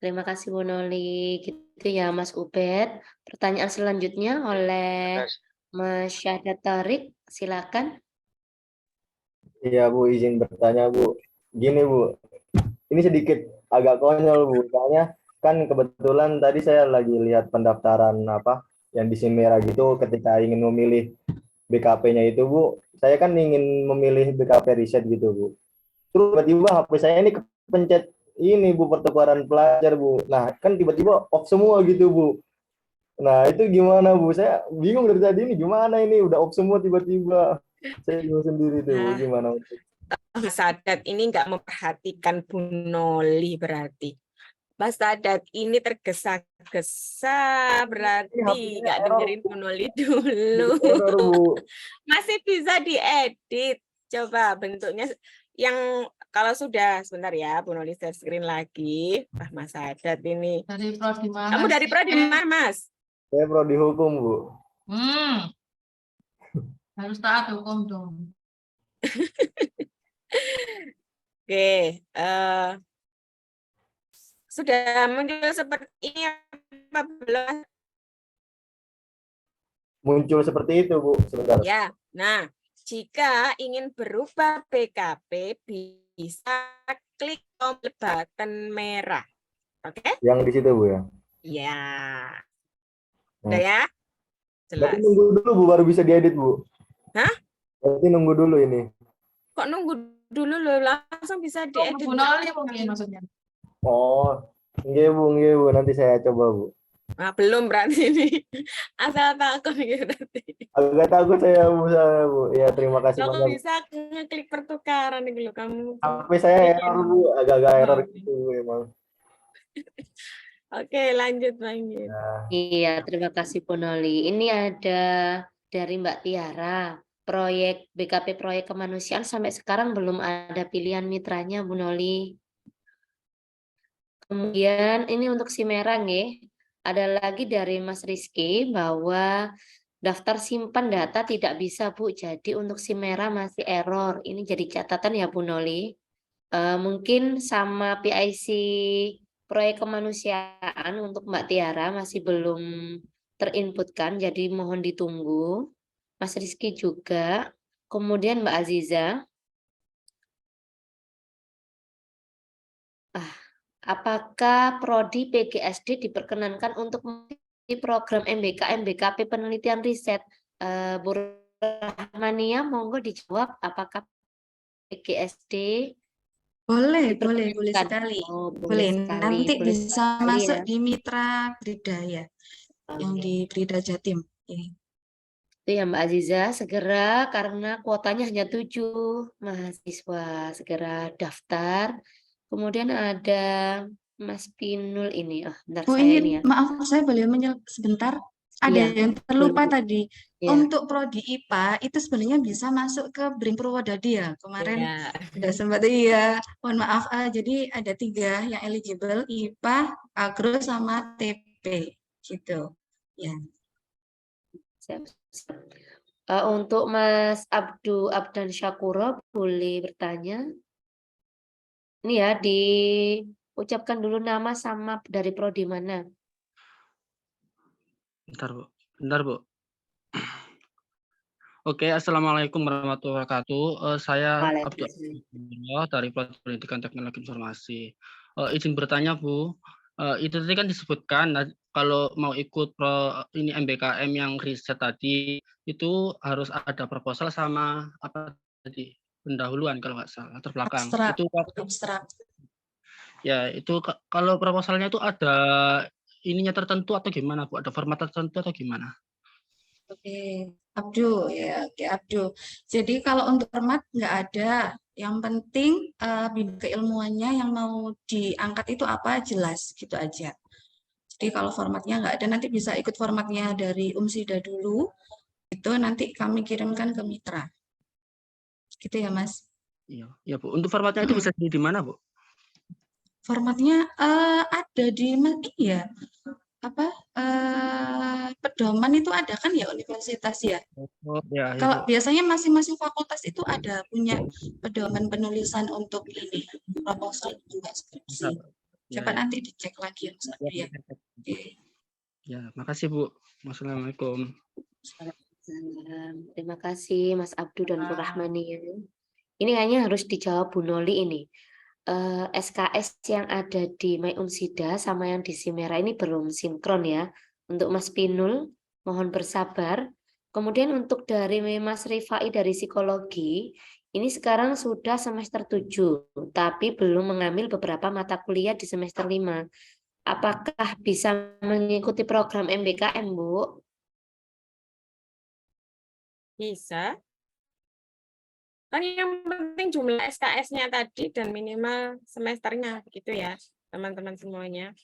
Terima kasih Bu Noli. Gitu ya Mas Ubed. Pertanyaan selanjutnya oleh Mas Syahadat Tarik, silakan. Iya Bu, izin bertanya Bu. Gini Bu, ini sedikit agak konyol Bu. Soalnya kan kebetulan tadi saya lagi lihat pendaftaran apa yang di Simera gitu ketika ingin memilih BKP-nya itu Bu. Saya kan ingin memilih BKP riset gitu Bu. Terus tiba-tiba HP saya ini kepencet ini Bu, pertukaran pelajar Bu. Nah kan tiba-tiba off semua gitu Bu. Nah itu gimana Bu? Saya bingung dari tadi ini gimana ini udah off semua tiba-tiba. Saya bingung sendiri tuh Bu, gimana? Mas Sadat ini nggak memperhatikan Bu Noli berarti. Mas Sadat ini tergesa-gesa berarti nggak dengerin Bu Noli dulu. Masih bisa diedit. Coba bentuknya yang kalau sudah sebentar ya Bu Noli share screen lagi. Wah Mas Sadat ini. Dari prodi mana? Kamu dari prodi mana Mas? Saya prodi hukum Bu. Harus taat hukum dong. Oke, sudah muncul seperti ini apa belum? Muncul seperti itu Bu, sebentar. Ya, nah jika ingin berubah BKP bisa klik tombol button merah, oke? Yang di situ Bu ya. Ya, udah ya, Berarti jelas. nunggu dulu Bu baru bisa diedit Bu. Hah? Berarti nunggu dulu ini. Kok nunggu dulu loh, langsung bisa diedit. Bu Noli mungkin maksudnya. Oh, nggih Bu, nanti saya coba Bu. Nah, belum berarti ini. Asal takut gitu berarti. Agak takut saya Bu. Ya terima kasih Kamu banyak. bisa ngeklik pertukaran nih kamu. HP saya error Bu, agak-agak error gitu Bu emang. Oke, lanjut. Iya, terima kasih Bu Noli. Ini ada dari Mbak Tiara. Proyek BKP proyek kemanusiaan sampai sekarang belum ada pilihan mitranya Bu Noli. Kemudian ini untuk si merah nih. Ada lagi dari Mas Rizky bahwa daftar simpan data tidak bisa Bu. Jadi untuk si merah masih error. Ini jadi catatan ya Bu Noli. Mungkin sama PIC proyek kemanusiaan untuk Mbak Tiara masih belum terinputkan, jadi mohon ditunggu. Mas Rizky juga. Kemudian Mbak Aziza. Apakah Prodi PGSD diperkenankan untuk mengikuti program MBK MBKP penelitian riset? Bu Rahmania, monggo dijawab apakah PGSD Boleh diperkenankan? sekali. Oh, Boleh, nanti boleh bisa sekali masuk ya. di Mitra Brida ya, yang di Brida Jatim. Ini. Itu ya Mbak Aziza, segera karena kuotanya hanya 7 mahasiswa, segera daftar. Kemudian ada Mas Pinul ini. Bentar Bu saya ini ya. ingin, maaf saya boleh sebentar. Ada Iya, yang terlupa boleh. tadi. Ya. Untuk Prodi IPA itu sebenarnya bisa masuk ke BRIN Purwodadi ya. Kemarin Ya. nggak sempat, iya. Mohon maaf, jadi ada 3 yang eligible, IPA, Agro, sama TP gitu. Ya. Untuk Mas Abdan Syakuro boleh bertanya. Ini ya, diucapkan dulu nama sama dari prodi mana. Bentar, Bu. Oke, Assalamualaikum warahmatullahi wabarakatuh. Saya Abdul dari Prodi Pendidikan Teknologi Informasi. Izin bertanya, Bu. Itu tadi kan disebutkan kalau mau ikut ini MBKM yang riset tadi itu harus ada proposal sama apa tadi pendahuluan kalau nggak salah terbelakang. Abstrak. Ya, itu kalau proposalnya itu ada ininya tertentu atau gimana, Bu? Ada format tertentu atau gimana? Oke, Abdu ya, oke Abdu. Jadi kalau untuk format nggak ada. Yang penting bidang keilmuannya yang mau diangkat itu apa jelas gitu aja. Jadi kalau formatnya nggak ada, nanti bisa ikut formatnya dari UMSIDA dulu. Itu nanti kami kirimkan ke mitra. Gitu ya, Mas. Iya, ya Bu. Untuk formatnya itu bisa di mana, Bu? Formatnya ada di ya. Apa pedoman itu ada kan ya universitas ya. Oh, ya, Kalau Bu. biasanya masing-masing fakultas itu ada punya pedoman penulisan untuk ini proposal juga skripsi. Coba nanti dicek lagi ya. Ya, makasih Bu. Wassalamualaikum. Terima kasih Mas Abdu dan Bu Rahmani. Ini hanya harus dijawab Bu Noli ini. SKS yang ada di My Unsida sama yang di Simera ini belum sinkron ya. Untuk Mas Pinul, mohon bersabar. Kemudian untuk dari Mas Rifai dari psikologi, ini sekarang sudah semester 7, tapi belum mengambil beberapa mata kuliah di semester 5. Apakah bisa mengikuti program MBKM, Bu? Bisa. Kan yang penting jumlah SKS-nya tadi dan minimal semesternya gitu ya, teman-teman semuanya.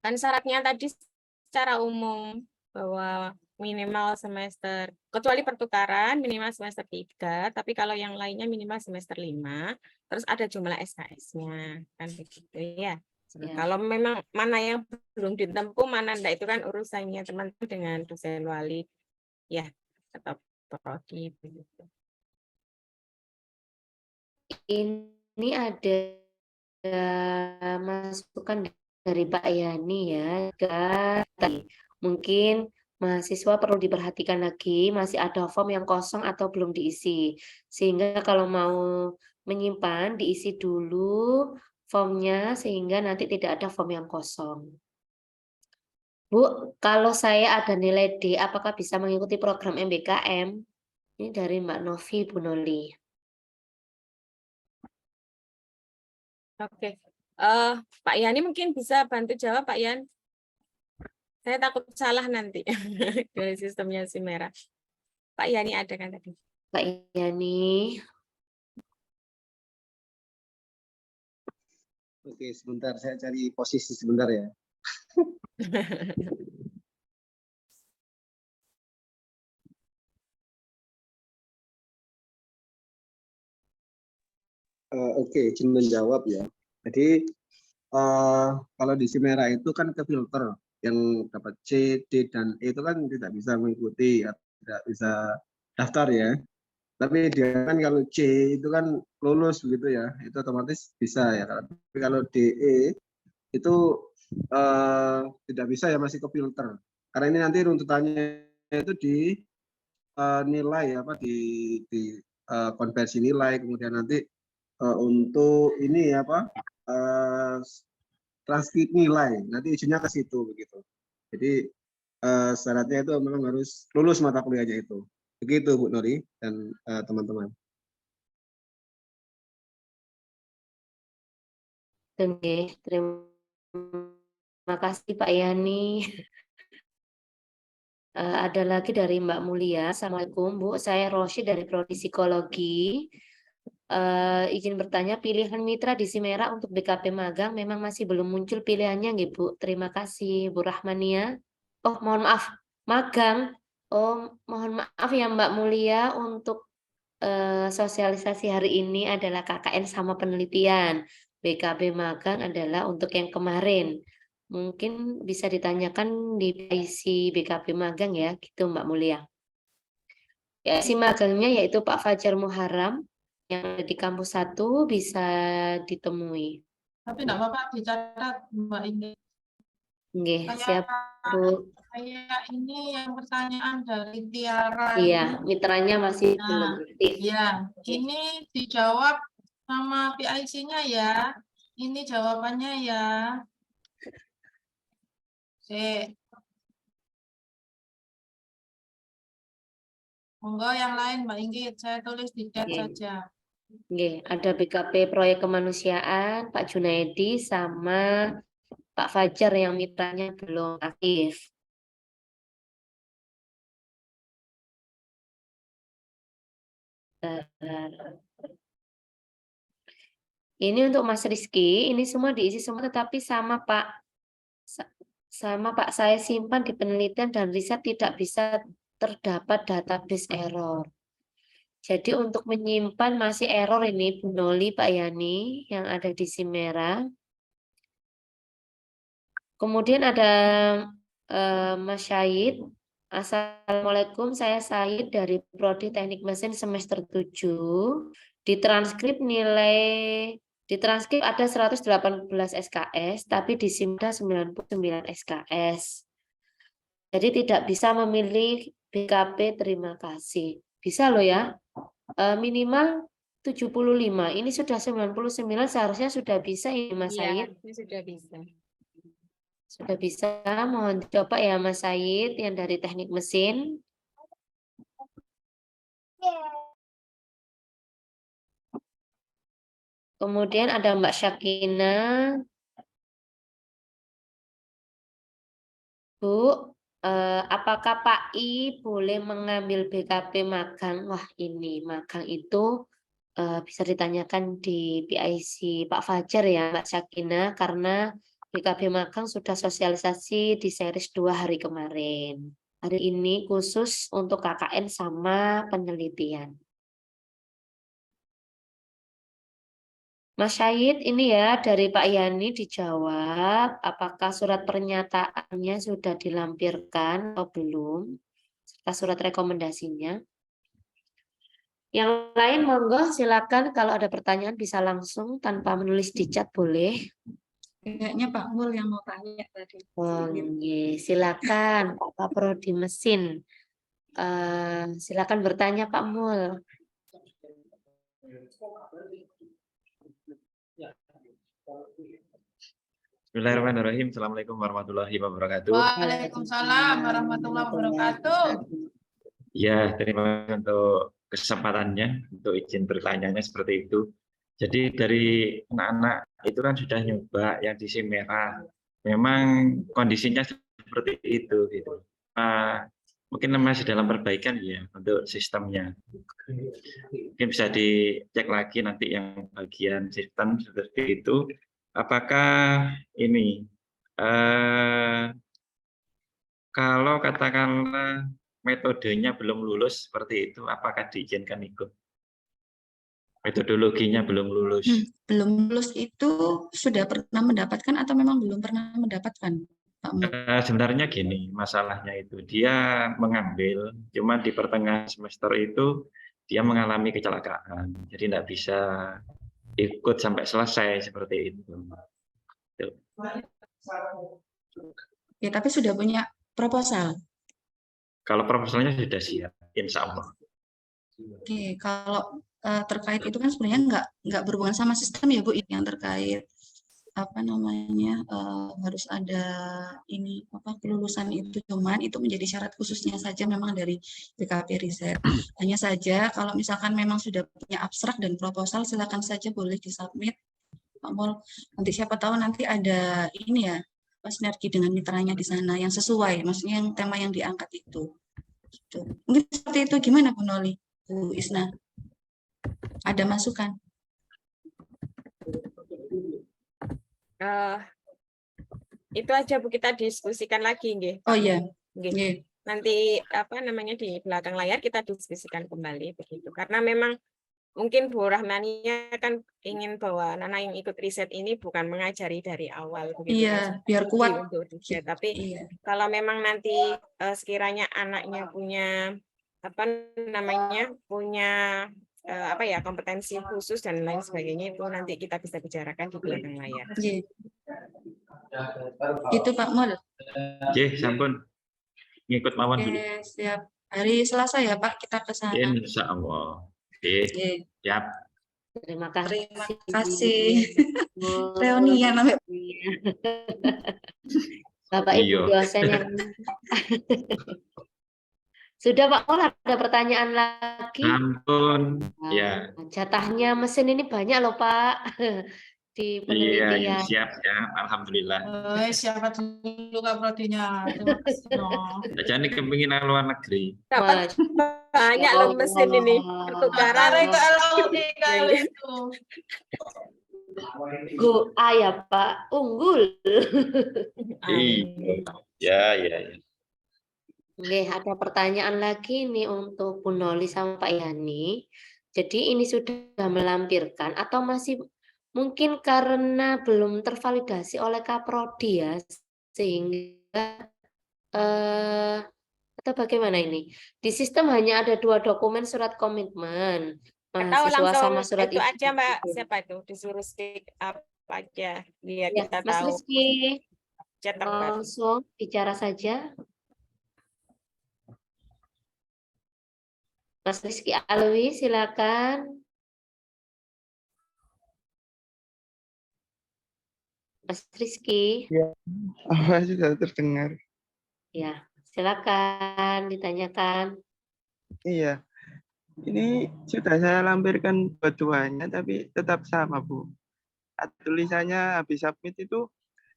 Kan syaratnya tadi secara umum bahwa minimal semester, kecuali pertukaran minimal semester 3, tapi kalau yang lainnya minimal semester 5, terus ada jumlah SKS-nya, kan begitu ya. Kalau memang mana yang belum ditempuh, mana enggak, itu kan urusannya teman-teman dengan dosen wali ya, atau prodi begitu. Ini ada masukan dari Pak Yani ya. Mungkin mahasiswa perlu diperhatikan lagi, masih ada form yang kosong atau belum diisi. Sehingga kalau mau menyimpan, diisi dulu formnya sehingga nanti tidak ada form yang kosong. Bu, kalau saya ada nilai D, apakah bisa mengikuti program MBKM? Ini dari Mbak Novi, Bu Noli. Oke, Pak Yani mungkin bisa bantu jawab, Pak Yan. Saya takut salah nanti dari sistemnya Simera. Pak Yani ada kan tadi? Pak Yani. Oke, sebentar saya cari posisi sebentar ya. Oke, izin menjawab ya. Jadi kalau di Simera itu kan ke filter yang dapat C, D, dan E itu kan tidak bisa mengikuti, ya, tidak bisa daftar ya. Tapi dia kan kalau C itu kan lulus begitu ya, itu otomatis bisa ya. Tapi kalau DE itu tidak bisa ya, masih ke filter. Karena ini nanti runtutannya itu di nilai apa di konversi nilai, kemudian nanti untuk ini apa transkrip nilai, nanti isunya ke situ begitu. Jadi syaratnya itu memang harus lulus mata kuliahnya itu. Begitu Bu Nori dan teman-teman. Oke, terima kasih Pak Yani. Ada lagi dari Mbak Mulia. Assalamualaikum Bu, saya Roshi dari Prodi Psikologi. Izin bertanya, pilihan mitra di Simera untuk BKP magang memang masih belum muncul pilihannya nggih Bu? Terima kasih Bu Rahmania. Oh, mohon maaf, magang. Oh, mohon maaf ya Mbak Mulia, untuk sosialisasi hari ini adalah KKN sama penelitian. BKP magang adalah untuk yang kemarin. Mungkin bisa ditanyakan di isi BKP magang ya, gitu Mbak Mulia. Ya, isi magangnya yaitu Pak Fajar Muharram yang ada di kampus 1 bisa ditemui. Tapi enggak apa-apa dicatat Mbak Ingrid. Nggih, siap Bu. Kayak ini yang pertanyaan dari Tiara Iya, ini. mitranya masih belum Nah, aktif. ya, ini dijawab sama PIC-nya ya. Ini jawabannya ya. Monggo yang lain Mbak Inggit, saya tulis di chat saja. Nggih, ada BKP proyek kemanusiaan Pak Junaidi sama Pak Fajar yang mitranya belum aktif. Ini untuk Mas Rizky, ini semua diisi semua tetapi sama Pak saya simpan di penelitian dan riset tidak bisa terdapat database error. Jadi untuk menyimpan masih error ini Bu Noli, Pak Yani yang ada di Simera. Kemudian ada Mas Syahid. Assalamualaikum, saya Syahid dari Prodi Teknik Mesin semester 7. Di transkrip ada 118 SKS, tapi di Simda 99 SKS. Jadi tidak bisa memilih BKP, terima kasih. Bisa loh ya, minimal 75. Ini sudah 99, seharusnya sudah bisa ini Mas Syahid. Ini sudah bisa. Sudah bisa, mohon coba ya Mas Syahid yang dari teknik mesin. Kemudian ada Mbak Syakina. Bu, apakah Pak I boleh mengambil BKP magang? Wah, ini magang itu bisa ditanyakan di PIC Pak Fajar ya Mbak Syakina, karena BKP magang sudah sosialisasi di series 2 hari kemarin. Hari ini khusus untuk KKN sama penelitian. Mas Syahid, ini ya dari Pak Yani dijawab, apakah surat pernyataannya sudah dilampirkan atau belum, serta surat rekomendasinya. Yang lain monggo silakan, kalau ada pertanyaan bisa langsung tanpa menulis di chat boleh. Kayaknya Pak Mul yang mau tanya tadi. Silakan Pak Prodi Mesin. Silakan bertanya Pak Mul. Bismillahirrahmanirrahim. Assalamualaikum warahmatullahi wabarakatuh. Waalaikumsalam warahmatullahi wabarakatuh. Ya, terima kasih untuk kesempatannya, untuk izin bertanyanya seperti itu. Jadi dari anak-anak itu kan sudah nyoba yang di Simera. Memang kondisinya seperti itu gitu. Mungkin masih dalam perbaikan ya untuk sistemnya. Mungkin bisa dicek lagi nanti yang bagian sistem seperti itu. apakah ini kalau katakanlah metodenya belum lulus seperti itu, apakah diizinkan ikut? Metodologinya belum lulus. Belum lulus itu sudah pernah mendapatkan atau memang belum pernah mendapatkan, Pak Mul? Sebenarnya gini, masalahnya itu dia mengambil, cuma di pertengahan semester itu dia mengalami kecelakaan, jadi tidak bisa ikut sampai selesai seperti itu. Tuh. Ya, tapi sudah punya proposal. Kalau proposalnya sudah siap, insya Allah. Oke, kalau terkait itu kan sebenarnya nggak berhubungan sama sistem ya Bu, yang terkait apa namanya harus ada ini apa kelulusan itu, cuman itu menjadi syarat khususnya saja memang dari BKP Riset. Hanya saja kalau misalkan memang sudah punya abstrak dan proposal, silakan saja boleh disubmit Pak Mul. Nanti siapa tahu nanti ada ini ya, sinergi dengan mitranya di sana yang sesuai, maksudnya yang tema yang diangkat itu. Gitu. Mungkin seperti itu. Gimana Bu Noli, Bu Isna? Ada masukan? Itu aja Bu, kita diskusikan lagi nggih. Oh iya. Nggih. Nanti apa namanya di belakang layar kita diskusikan kembali begitu. Karena memang mungkin Bu Rahmania kan ingin bahwa Nana yang ikut riset ini bukan mengajari dari awal begitu. Iya, biar kuat untuk riset. Tapi kalau memang nanti sekiranya anaknya punya apa namanya punya apa ya kompetensi khusus dan lain sebagainya, itu nanti kita bisa bicarakan di belakang layar. Itu Pak Mul. Oke, sampun. Ngikut mawon dulu. Oke, siap. Hari Selasa ya Pak kita ke sana. Insya Allah. Oke, siap. Terima kasih. Terima kasih. Reunian sampai Bapak Ibu dosen yang sudah Pak Mul, ada pertanyaan lagi? Ampun, ya. Jatahnya mesin ini banyak loh Pak di penelitian. Iya, siap ya, alhamdulillah. Siapa dulu Kak Prodinya? Terima kasih dong. Jadi kepingin luar negeri. Dapat banyak loh mesin ini. Pertukaran itu LAUI kali itu. Go ya Pak, unggul. Iya, ya. Oke, ada pertanyaan lagi nih untuk Bu Noli sama Pak Yani. Jadi ini sudah melampirkan atau masih mungkin karena belum tervalidasi oleh Kaprodi ya, sehingga atau bagaimana ini? Di sistem hanya ada 2 dokumen surat komitmen mahasiswa sama surat itu aja Mbak, siapa itu disuruh stick apa aja biar ya, kita Mas tahu. Rizky, Cetak langsung bicara saja. Mas Rizky Alwi, silakan. Mas Rizky. Ya, apa sudah terdengar? Ya, silakan ditanyakan. Iya, ini sudah saya lampirkan dua-duanya, tapi tetap sama, Bu. Tulisannya habis submit itu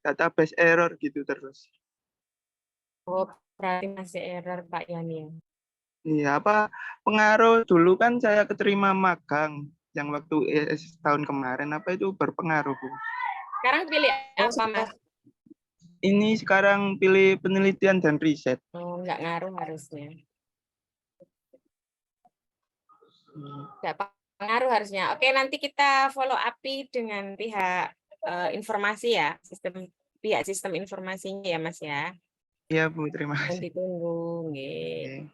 database error gitu terus. Oh, berarti masih error Pak Yani. Iya, apa pengaruh dulu kan saya keterima magang yang waktu tahun kemarin, apa itu berpengaruh, Bu? Sekarang pilih apa, Mas? Ini sekarang pilih penelitian dan riset. Oh, nggak ngaruh harusnya. Nggak pengaruh harusnya. Oke, nanti kita follow up dengan pihak informasi ya, pihak sistem informasinya ya, Mas ya. Iya, Bu, terima kasih. Ditunggu. Okay.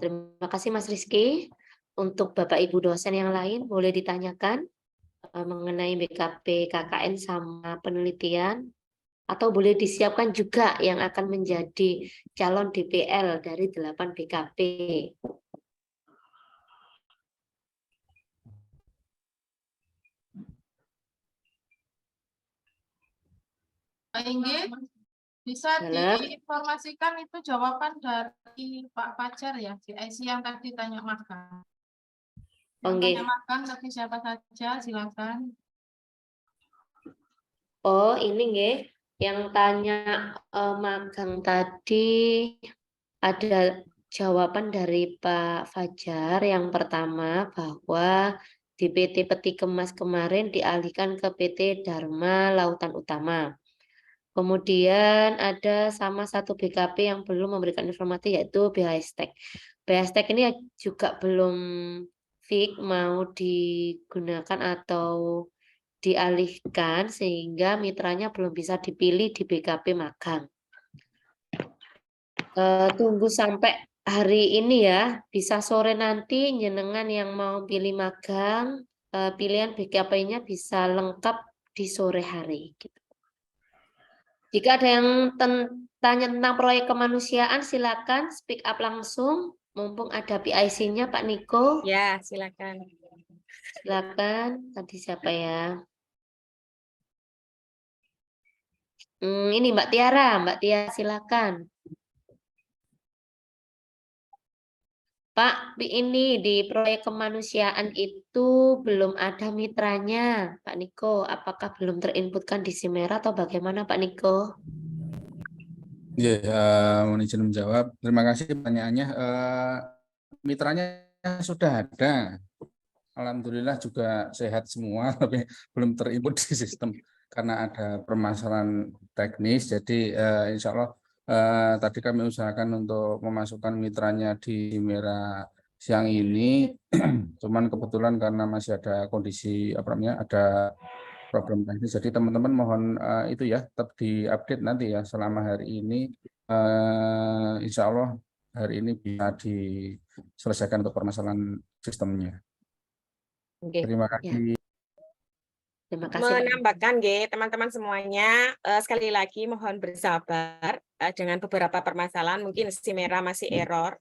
Terima kasih Mas Rizky. Untuk Bapak Ibu dosen yang lain boleh ditanyakan mengenai BKP KKN sama penelitian, atau boleh disiapkan juga yang akan menjadi calon DPL dari 8 BKP. Inggih, bisa diinformasikan itu jawaban dari Pak Fajar ya, CIC yang tadi tanya magang. Tanya magang tadi siapa saja, silakan. Oh, ini nggih, yang tanya magang tadi ada jawaban dari Pak Fajar. Yang pertama bahwa di PT Peti Kemas kemarin dialihkan ke PT Dharma Lautan Utama. Kemudian ada sama satu BKP yang belum memberikan informasi yaitu BHSTEK. BHSTEK ini juga belum fix mau digunakan atau dialihkan sehingga mitranya belum bisa dipilih di BKP magang. Tunggu sampai hari ini ya, bisa sore nanti jenengan yang mau pilih magang, pilihan BKP-nya bisa lengkap di sore hari. Gitu. Jika ada yang tanya tentang proyek kemanusiaan, silakan speak up langsung. Mumpung ada PIC-nya, Pak Niko. Ya, silakan. Silakan. Tadi siapa ya? Ini Mbak Tiara. Mbak Tiara, silakan. Pak, ini di proyek kemanusiaan itu belum ada mitranya, Pak Niko. Apakah belum terinputkan di Simera atau bagaimana, Pak Niko? Ya, mohon izin menjawab. Terima kasih pertanyaannya. Mitranya sudah ada. Alhamdulillah juga sehat semua, tapi belum terinput di sistem karena ada permasalahan teknis. Jadi insya Allah tadi kami usahakan untuk memasukkan mitranya di Simera siang ini. Cuman kebetulan karena masih ada kondisi apa namanya, ada problem teknis. Jadi teman-teman mohon itu ya tetap diupdate nanti ya selama hari ini. Insya Allah hari ini bisa diselesaikan untuk permasalahan sistemnya. Oke. Terima Ya. kasih. Terima kasih, Pak. Menambahkan, teman-teman semuanya, sekali lagi mohon bersabar dengan beberapa permasalahan. Mungkin Simera masih error.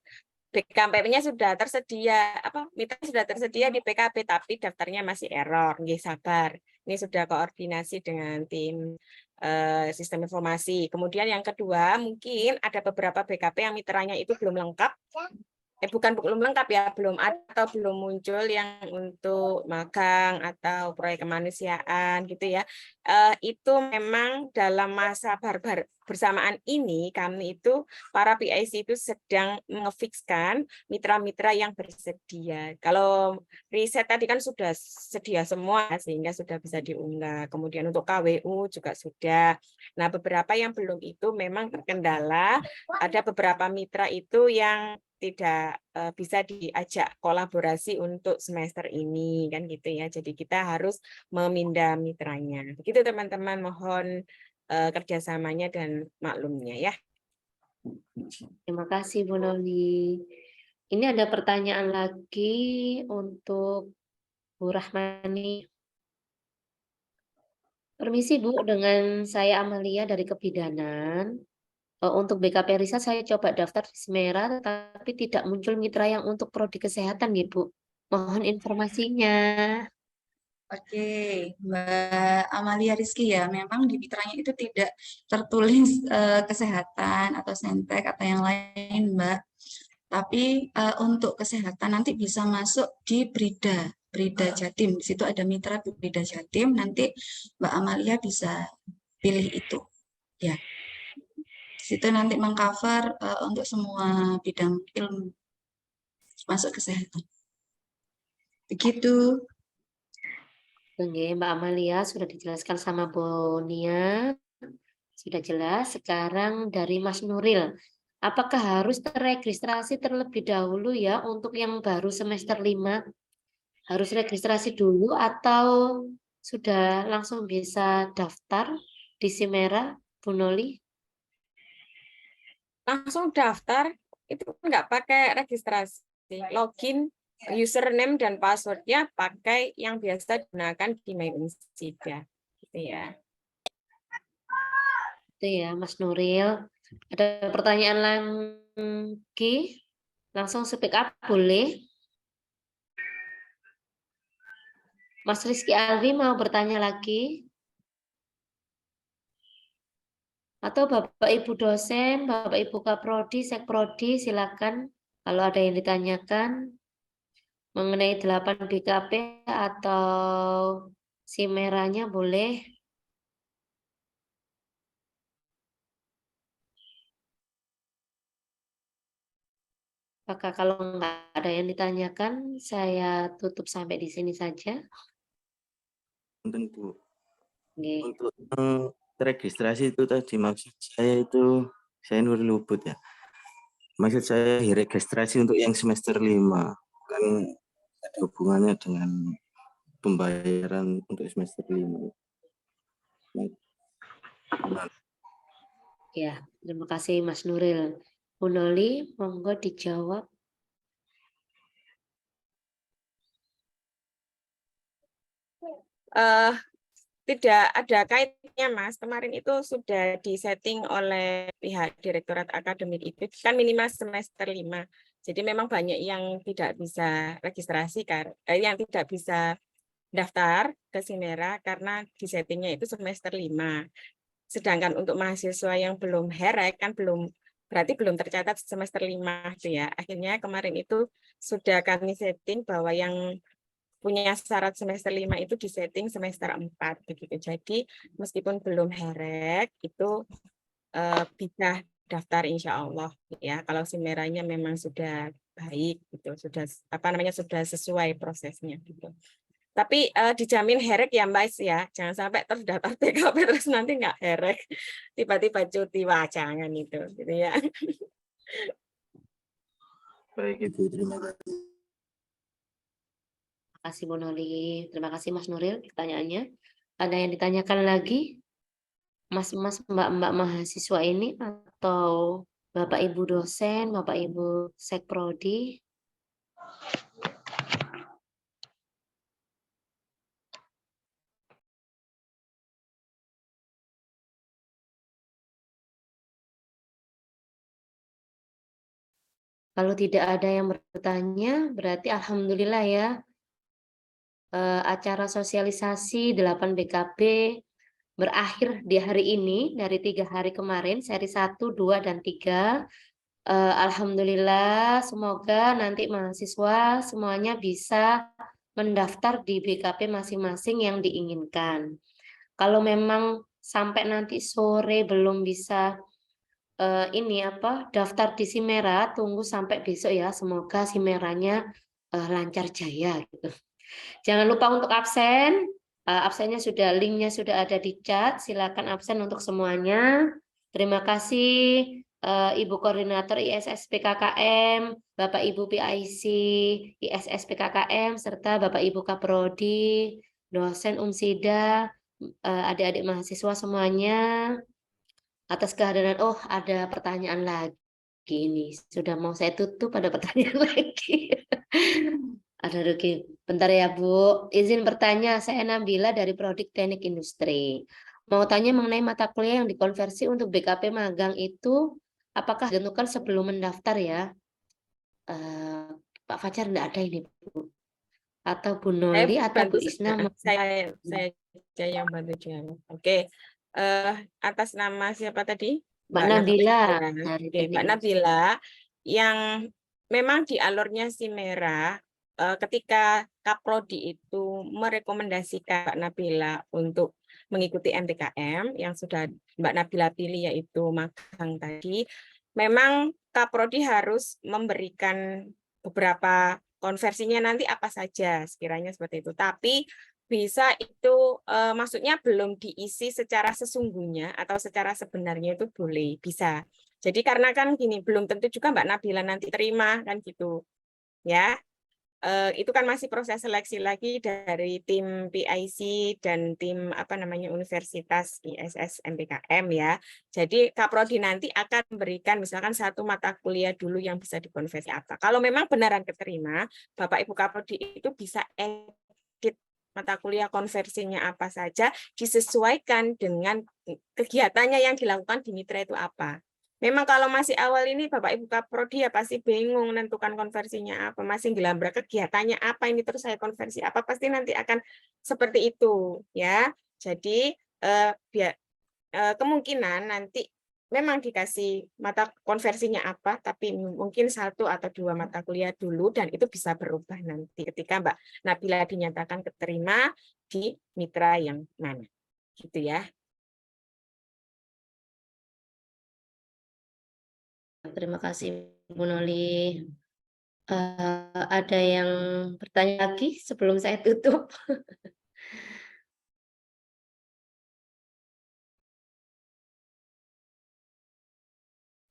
BKP-nya sudah tersedia, mitra sudah tersedia di PKP, tapi daftarnya masih error. Nggih, sabar. Ini sudah koordinasi dengan tim sistem informasi. Kemudian yang kedua, mungkin ada beberapa BKP yang mitranya itu belum lengkap. Bukan belum lengkap ya, belum ada atau belum muncul yang untuk magang atau proyek kemanusiaan gitu ya. Itu memang dalam masa bersamaan ini kami itu para PIC itu sedang mengefikskan mitra-mitra yang bersedia. Kalau riset tadi kan sudah sedia semua sehingga sudah bisa diunggah. Kemudian untuk KWU juga sudah. Nah, beberapa yang belum itu memang terkendala. Ada beberapa mitra itu yang tidak bisa diajak kolaborasi untuk semester ini kan gitu ya. Jadi kita harus memindah mitranya. Begitu teman-teman, mohon kerjasamanya dan maklumnya ya. Terima kasih Bu Noli. Ini ada pertanyaan lagi untuk Bu Rahmani. Permisi Bu, dengan saya Amalia dari Kebidanan. Untuk BKP Riset saya coba daftar di Simera, tapi tidak muncul mitra yang untuk prodi kesehatan, ya Bu. Mohon informasinya. Oke, Mbak Amalia Rizky ya, memang di mitranya itu tidak tertulis kesehatan atau sentek atau yang lain, Mbak. Tapi untuk kesehatan nanti bisa masuk di Brida Jatim. Di situ ada mitra Brida Jatim, nanti Mbak Amalia bisa pilih itu. Ya. Di situ nanti mengcover untuk semua bidang ilmu masuk kesehatan. Begitu. Oke, Mbak Amalia sudah dijelaskan sama Bu Nia. Sudah jelas. Sekarang dari Mas Nuril. Apakah harus terregistrasi terlebih dahulu ya untuk yang baru semester 5? Harus registrasi dulu atau sudah langsung bisa daftar di Simera, Bu Noli? Langsung daftar, itu nggak pakai registrasi. Login, username, dan passwordnya pakai yang biasa digunakan di MyUnsida. Gitu ya. Itu ya, Mas Nuril. Ada pertanyaan lagi? Langsung speak up, boleh? Mas Rizky Alwi mau bertanya lagi? Atau Bapak Ibu dosen, Bapak Ibu Kaprodi, Sekprodi, silakan kalau ada yang ditanyakan mengenai 8 BKP atau Simeranya boleh. Apakah kalau nggak ada yang ditanyakan, saya tutup sampai di sini saja. Punten, Bu. Nggih. Untuk teregistrasi itu tadi maksud saya itu, saya Nur Lubut ya. Maksud saya registrasi untuk yang semester 5 kan ada hubungannya dengan pembayaran untuk semester 5. Ya, terima kasih Mas Nuril. Bu Noli, monggo dijawab. Tidak ada kaitannya, Mas. Kemarin itu sudah disetting oleh pihak Direktorat Akademik itu kan minimal semester 5. Jadi memang banyak yang tidak bisa registrasi yang tidak bisa daftar ke Simera karena disettingnya itu semester 5. Sedangkan untuk mahasiswa yang belum herek kan berarti belum tercatat semester 5 itu ya. Akhirnya kemarin itu sudah kami setting bahwa yang punya syarat semester 5 itu disetting semester 4 begitu. Jadi meskipun belum herek itu bisa daftar insya Allah ya. Kalau Simeranya memang sudah baik gitu, sudah sudah sesuai prosesnya gitu. Tapi dijamin herek ya Mbak ya. Jangan sampai terus daftar PKP terus nanti nggak herek. Tiba-tiba cuti, wah jangan itu gitu ya. Baik Ibu, terima kasih. Terima kasih Bu Noli. Terima kasih Mas Nuril pertanyaannya. Ada yang ditanyakan lagi? Mas-mas, mbak-mbak mahasiswa ini atau Bapak Ibu dosen, Bapak Ibu Sekprodi? Kalau tidak ada yang bertanya, berarti alhamdulillah ya. Acara sosialisasi 8 BKP berakhir di hari ini dari 3 hari kemarin, seri 1, 2, dan 3. Alhamdulillah, semoga nanti mahasiswa semuanya bisa mendaftar di BKP masing-masing yang diinginkan. Kalau memang sampai nanti sore belum bisa daftar di Simera, tunggu sampai besok ya. Semoga Simeranya lancar jaya gitu. Jangan lupa untuk absen. Absennya linknya sudah ada di chat. Silakan absen untuk semuanya. Terima kasih Ibu Koordinator ISS PKKM, Bapak Ibu PIC ISS PKKM, serta Bapak Ibu Kaprodi, dosen Umsida, adik-adik mahasiswa semuanya. Atas kehadiran, ada pertanyaan lagi ini. Sudah mau saya tutup, ada pertanyaan lagi. Ada lagi. Bentar ya Bu. Izin bertanya, saya Nabila dari Prodi Teknik Industri. Mau tanya mengenai mata kuliah yang dikonversi untuk BKP magang itu, apakah ditentukan sebelum mendaftar ya? Pak Fajar enggak ada ini Bu. Atau Bu Noli atau Bu Isna? Saya yang bantu juga. Oke. Atas nama siapa tadi? Mbak Nabila. Mbak Nabila yang memang di alurnya Simera ketika Kaprodi itu merekomendasikan Mbak Nabila untuk mengikuti MTKM yang sudah Mbak Nabila pilih yaitu magang tadi, memang Kaprodi harus memberikan beberapa konversinya nanti apa saja sekiranya seperti itu. Tapi bisa itu maksudnya belum diisi secara sesungguhnya atau secara sebenarnya itu boleh, bisa. Jadi karena kan gini, belum tentu juga Mbak Nabila nanti terima kan gitu. Ya. Itu kan masih proses seleksi lagi dari tim PIC dan tim Universitas ISS MPKM ya. Jadi Kaprodi nanti akan memberikan misalkan satu mata kuliah dulu yang bisa dikonversi apa. Kalau memang benaran keterima, Bapak Ibu Kaprodi itu bisa edit mata kuliah konversinya apa saja, disesuaikan dengan kegiatannya yang dilakukan di Mitra itu apa. Memang kalau masih awal ini Bapak Ibu Kaprodi ya pasti bingung menentukan konversinya apa, masih gelambrak kegiatannya apa ini terus saya konversi apa, pasti nanti akan seperti itu ya. Jadi kemungkinan nanti memang dikasih mata konversinya apa, tapi mungkin 1 atau 2 mata kuliah dulu dan itu bisa berubah nanti ketika Mbak Nabila dinyatakan keterima di mitra yang mana. Gitu ya. Terima kasih Bu Noli. Ada yang bertanya lagi sebelum saya tutup?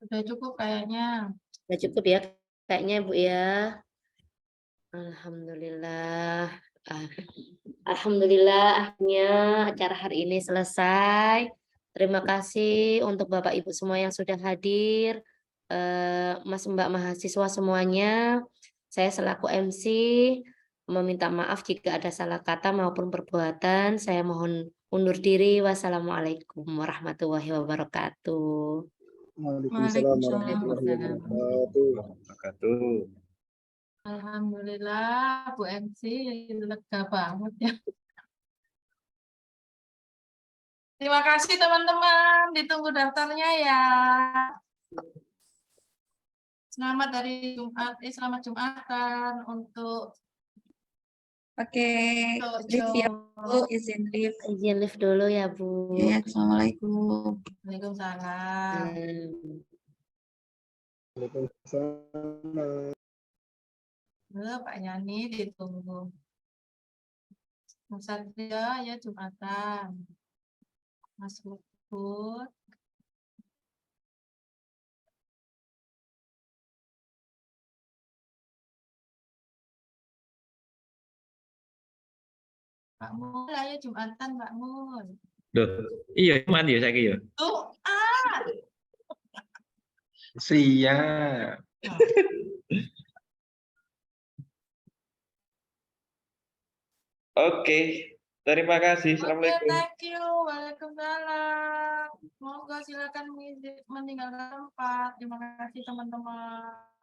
Sudah cukup kayaknya. Sudah cukup ya kayaknya Bu ya. Alhamdulillah. Alhamdulillah akhirnya acara hari ini selesai. Terima kasih untuk Bapak Ibu semua yang sudah hadir. Mas Mbak mahasiswa semuanya. Saya selaku MC meminta maaf jika ada salah kata maupun perbuatan. Saya mohon undur diri. Wassalamualaikum warahmatullahi wabarakatuh. Waalaikumsalam warahmatullahi wabarakatuh. Alhamdulillah Bu MC lega banget ya. Terima kasih teman-teman, ditunggu daftarnya ya. Selamat Jumatan untuk Oke, live ya Bu, izin live. Izin live dulu ya Bu. Ya, Assalamualaikum. Waalaikumsalam. Waalaikumsalam. Pak Yani ditunggu. Mas Satria ya Jumatan. Mas Lutut. Pak Mul ya Jumatan Pak Mul. Loh, iya Jumat ya saiki ya. Siap. Oke, terima kasih. Assalamualaikum. Thank you. Waalaikumsalam. Monggo silakan meninggalkan tempat. Terima kasih teman-teman.